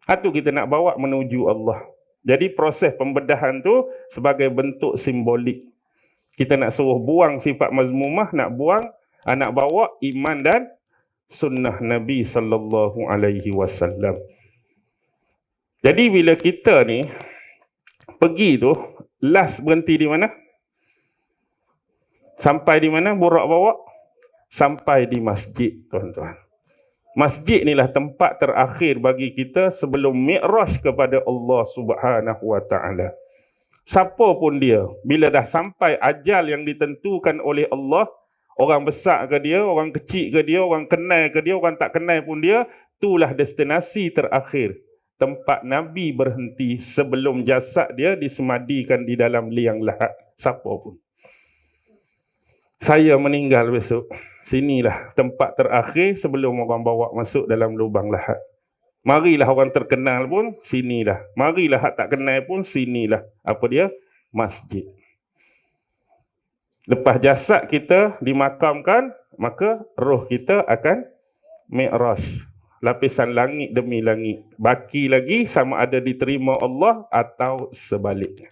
Itu kita nak bawa menuju Allah. Jadi proses pembedahan tu sebagai bentuk simbolik. Kita nak suruh buang sifat mazmumah, nak bawa iman dan sunnah Nabi sallallahu alaihi wasallam. Jadi bila kita ni pergi tu, last berhenti di mana? Sampai di mana borak bawa? Sampai di masjid, tuan-tuan. Masjid inilah tempat terakhir bagi kita sebelum mi'raj kepada Allah Subhanahu wa taala. Siapa pun dia, bila dah sampai ajal yang ditentukan oleh Allah, orang besar ke dia, orang kecil ke dia, orang kenal ke dia, orang tak kenal pun dia, itulah destinasi terakhir. Tempat Nabi berhenti sebelum jasad dia disemadikan di dalam liang lahat. Siapa pun. Saya meninggal besok. Sinilah tempat terakhir sebelum orang bawa masuk dalam lubang lahat. Marilah orang terkenal pun, sinilah. Marilah hak tak kenal pun, sinilah. Apa dia? Masjid. Lepas jasad kita dimakamkan, maka roh kita akan mi'raj. Lapisan langit demi langit. Baki lagi sama ada diterima Allah atau sebaliknya.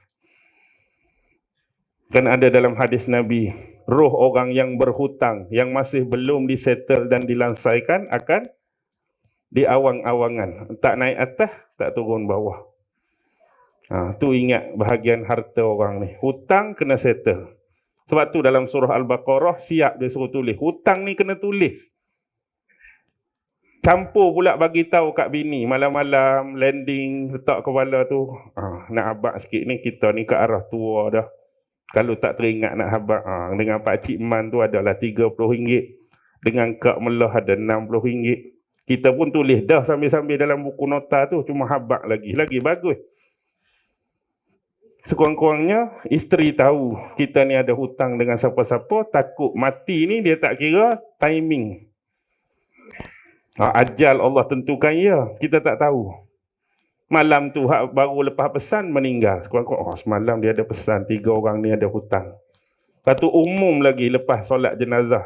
Kan ada dalam hadis Nabi, roh orang yang berhutang, yang masih belum disettle dan dilansaikan akan di awang-awangan. Tak naik atas, tak turun bawah. Tu ingat bahagian harta orang ni. Hutang kena settle. Sebab tu dalam surah Al-Baqarah siap dia suruh tulis. Hutang ni kena tulis. Campur pula bagi tahu kat bini. Malam-malam landing letak kepala tu. Nak habaq sikit ni, kita ni ke arah tua dah. Kalau tak teringat nak habaq. Dengan Pakcik Man tu adalah RM30. Dengan Kak Melah ada RM60. Kita pun tulis dah sambil-sambil dalam buku nota tu. Cuma habaq lagi. Lagi bagus. Sekurang-kurangnya isteri tahu kita ni ada hutang dengan siapa-siapa. Takut mati ni dia tak kira timing. Ajal Allah tentukan ya. Kita tak tahu. Malam tu baru lepas pesan meninggal. Sekurang-kurang semalam dia ada pesan 3 orang ni ada hutang. Lepas tu umum lagi lepas solat jenazah.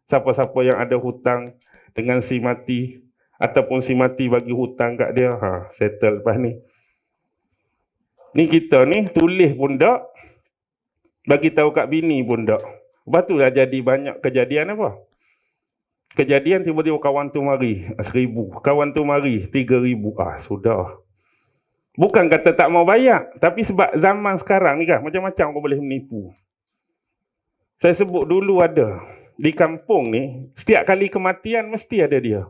Siapa-siapa yang ada hutang dengan si mati ataupun si mati bagi hutang kat dia, settle lepas ni. Ni kita ni tulis pun tak, bagi tahu kat bini pun tak. Lepas tu dah jadi banyak kejadian apa? Kejadian tiba-tiba kawan tu mari 1,000, kawan tu mari 3,000. Sudah. Bukan kata tak mau bayar, tapi sebab zaman sekarang ni kan macam-macam kau boleh menipu. Saya sebut dulu ada di kampung ni, setiap kali kematian mesti ada dia.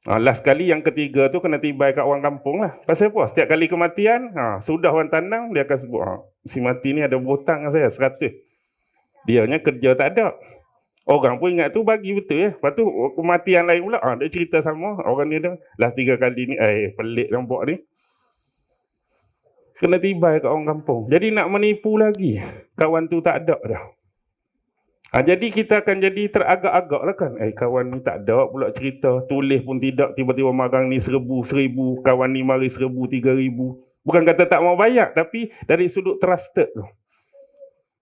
Last kali yang ketiga tu kena tibai kat orang kampung lah. Pasal apa? Setiap kali kematian, sudah orang tanam, dia akan sebut, si mati ni ada hutang dengan saya 100. Dianya kerja tak ada. Orang pun ingat tu bagi betul ya. Lepas tu kematian lain pula, dia cerita sama. Orang ni dah, lah 3 kali ni, pelik nampak ni. Kena tibai kat orang kampung. Jadi nak menipu lagi, kawan tu tak ada dah. Jadi kita akan jadi teragak-agak lah kan. Kawan ni tak ada pula cerita. Tulis pun tidak. Tiba-tiba marang ni 1,000. Kawan ni mari 1,000, 3,000. Bukan kata tak mau bayar. Tapi dari sudut trusted tu.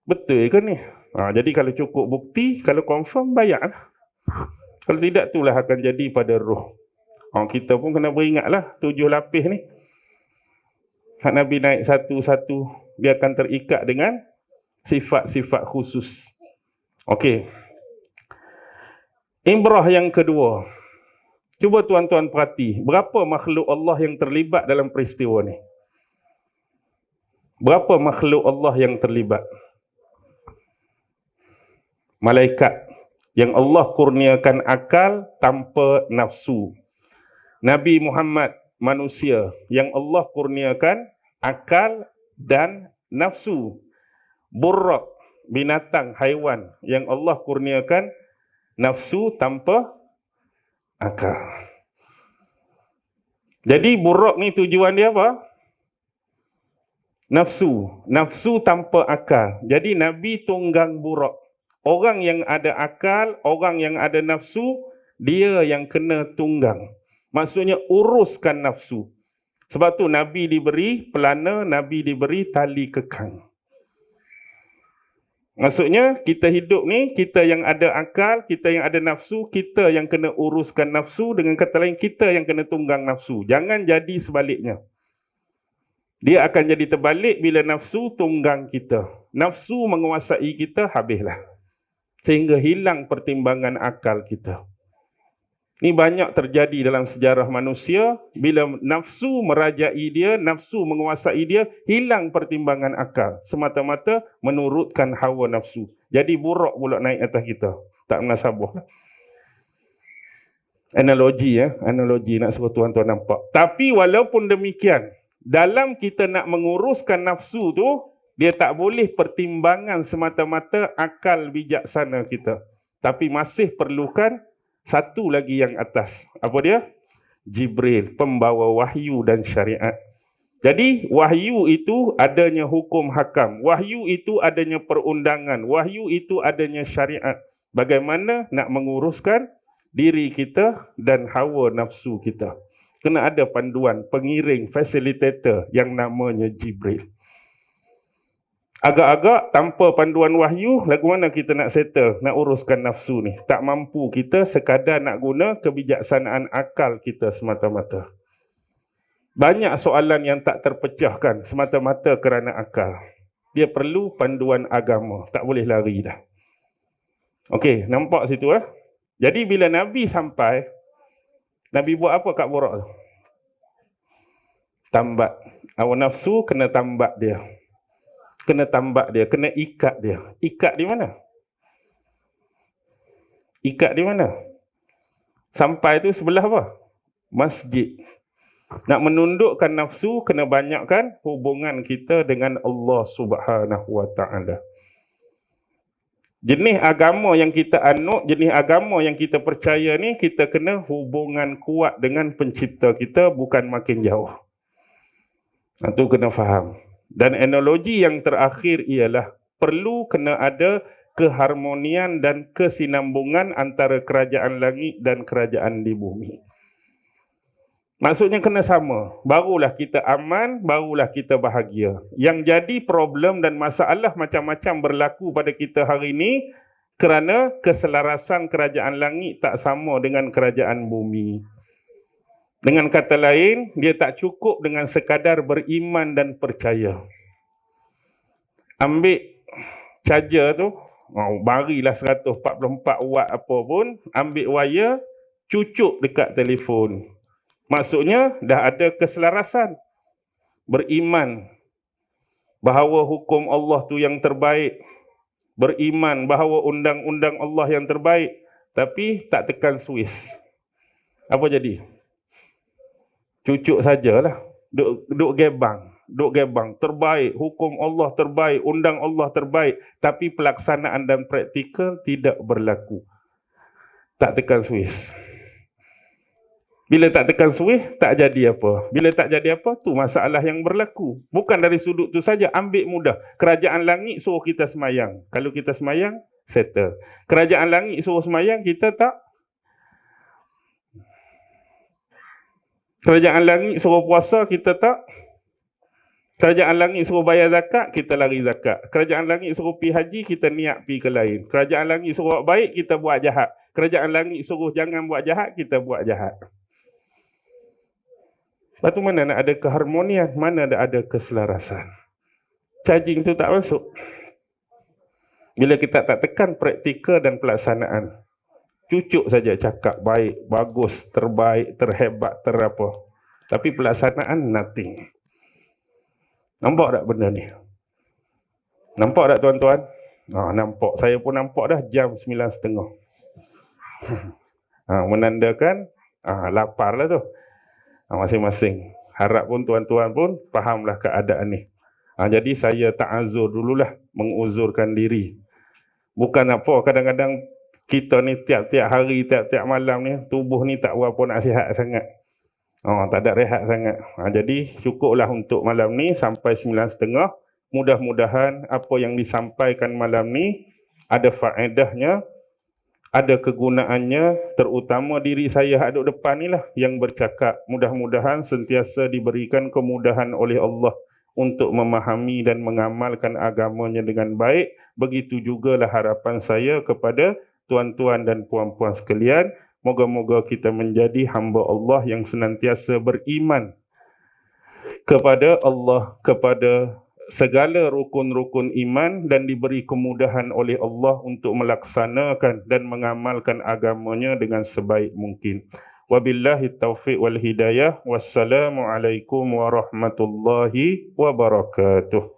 Betul ke ni? Jadi kalau cukup bukti, kalau confirm bayar lah. Kalau tidak itulah akan jadi pada roh. Kita pun kena beringatlah 7 lapis ni. Hak Nabi naik satu-satu. Dia akan terikat dengan sifat-sifat khusus. Okey. Ibrah yang kedua. Cuba tuan-tuan perhati, berapa makhluk Allah yang terlibat dalam peristiwa ni? Berapa makhluk Allah yang terlibat? Malaikat yang Allah kurniakan akal tanpa nafsu. Nabi Muhammad manusia yang Allah kurniakan akal dan nafsu. Burrak, binatang, haiwan yang Allah kurniakan nafsu tanpa akal. Jadi burrak ni tujuan dia apa? Nafsu. Nafsu tanpa akal. Jadi Nabi tunggang burrak. Orang yang ada akal, orang yang ada nafsu, dia yang kena tunggang. Maksudnya uruskan nafsu. Sebab tu Nabi diberi pelana, Nabi diberi tali kekang. Maksudnya kita hidup ni, kita yang ada akal, kita yang ada nafsu, kita yang kena uruskan nafsu. Dengan kata lain, kita yang kena tunggang nafsu. Jangan jadi sebaliknya. Dia akan jadi terbalik bila nafsu tunggang kita. Nafsu menguasai kita, habislah. Sehingga hilang pertimbangan akal kita. Ini banyak terjadi dalam sejarah manusia. Bila nafsu merajai dia, nafsu menguasai dia, hilang pertimbangan akal. Semata-mata menurutkan hawa nafsu. Jadi buruk pula naik atas kita. Tak menasabah. Analogi analogi nak suruh tuan-tuan nampak. Tapi walaupun demikian, dalam kita nak menguruskan nafsu tu, dia tak boleh pertimbangan semata-mata akal bijaksana kita. Tapi masih perlukan satu lagi yang atas. Apa dia? Jibril, pembawa wahyu dan syariat. Jadi wahyu itu adanya hukum hakam. Wahyu itu adanya perundangan. Wahyu itu adanya syariat. Bagaimana nak menguruskan diri kita dan hawa nafsu kita. Kena ada panduan, pengiring, facilitator yang namanya Jibril. Agak-agak tanpa panduan wahyu, lagu mana kita nak settle, nak uruskan nafsu ni? Tak mampu kita sekadar nak guna kebijaksanaan akal kita semata-mata. Banyak soalan yang tak terpecahkan semata-mata kerana akal. Dia perlu panduan agama, tak boleh lari dah. Okey, nampak situ Jadi bila Nabi sampai, Nabi buat apa kat borak tu? Tambat. Awak nafsu kena tambat dia. Kena tambak dia, kena ikat dia. Ikat di mana? Ikat di mana? Sampai tu sebelah apa? Masjid. Nak menundukkan nafsu, kena banyakkan hubungan kita dengan Allah Subhanahu Wa Taala. Jenis agama yang kita anut, jenis agama yang kita percaya ni, kita kena hubungan kuat dengan pencipta kita, bukan makin jauh. Itu kena faham. Dan analogi yang terakhir ialah perlu kena ada keharmonian dan kesinambungan antara kerajaan langit dan kerajaan di bumi. Maksudnya kena sama. Barulah kita aman, barulah kita bahagia. Yang jadi problem dan masalah macam-macam berlaku pada kita hari ini kerana keselarasan kerajaan langit tak sama dengan kerajaan bumi. Dengan kata lain, dia tak cukup dengan sekadar beriman dan percaya. Ambil charger tu, barilah 144 watt apa pun, ambil wire, cucuk dekat telefon. Maksudnya, dah ada keselarasan. Beriman bahawa hukum Allah tu yang terbaik. Beriman bahawa undang-undang Allah yang terbaik. Tapi tak tekan Swiss. Apa jadi? Cucuk sajalah. Duk gebang. Terbaik. Hukum Allah terbaik. Undang Allah terbaik. Tapi pelaksanaan dan praktikal tidak berlaku. Tak tekan Swiss. Bila tak tekan Swiss, tak jadi apa. Bila tak jadi apa, tu masalah yang berlaku. Bukan dari sudut tu saja. Ambil mudah. Kerajaan langit suruh kita semayang. Kalau kita semayang, settle. Kerajaan langit suruh semayang, kita tak. Kerajaan langit suruh puasa, kita tak. Kerajaan langit suruh bayar zakat, kita lari zakat. Kerajaan langit suruh pergi haji, kita niat pergi ke lain. Kerajaan langit suruh buat baik, kita buat jahat. Kerajaan langit suruh jangan buat jahat, kita buat jahat. Lepas tu mana nak ada keharmonian, mana ada keselarasan. Charging tu tak masuk. Bila kita tak tekan praktikal dan pelaksanaan. Cucuk saja cakap baik, bagus, terbaik, terhebat, terapa. Tapi pelaksanaan nothing. Nampak tak benda ni? Nampak tak tuan-tuan? Nampak. Saya pun nampak dah jam 9.30. Menandakan lapar lah tu. Masing-masing. Harap pun tuan-tuan pun fahamlah keadaan ni. Jadi saya ta'azur dululah, menguzurkan diri. Bukan apa, kadang-kadang kita ni tiap-tiap hari, tiap-tiap malam ni, tubuh ni tak berapa nak sihat sangat. Tak ada rehat sangat. Jadi cukuplah untuk malam ni sampai 9.30. Mudah-mudahan apa yang disampaikan malam ni ada faedahnya, ada kegunaannya, terutama diri saya hadap depan ni lah yang bercakap. Mudah-mudahan sentiasa diberikan kemudahan oleh Allah untuk memahami dan mengamalkan agamanya dengan baik. Begitu jugalah harapan saya kepada tuan-tuan dan puan-puan sekalian. Moga-moga kita menjadi hamba Allah yang senantiasa beriman kepada Allah, kepada segala rukun-rukun iman, dan diberi kemudahan oleh Allah untuk melaksanakan dan mengamalkan agamanya dengan sebaik mungkin. Wabillahi taufiq wal hidayah. Wassalamualaikum warahmatullahi wabarakatuh.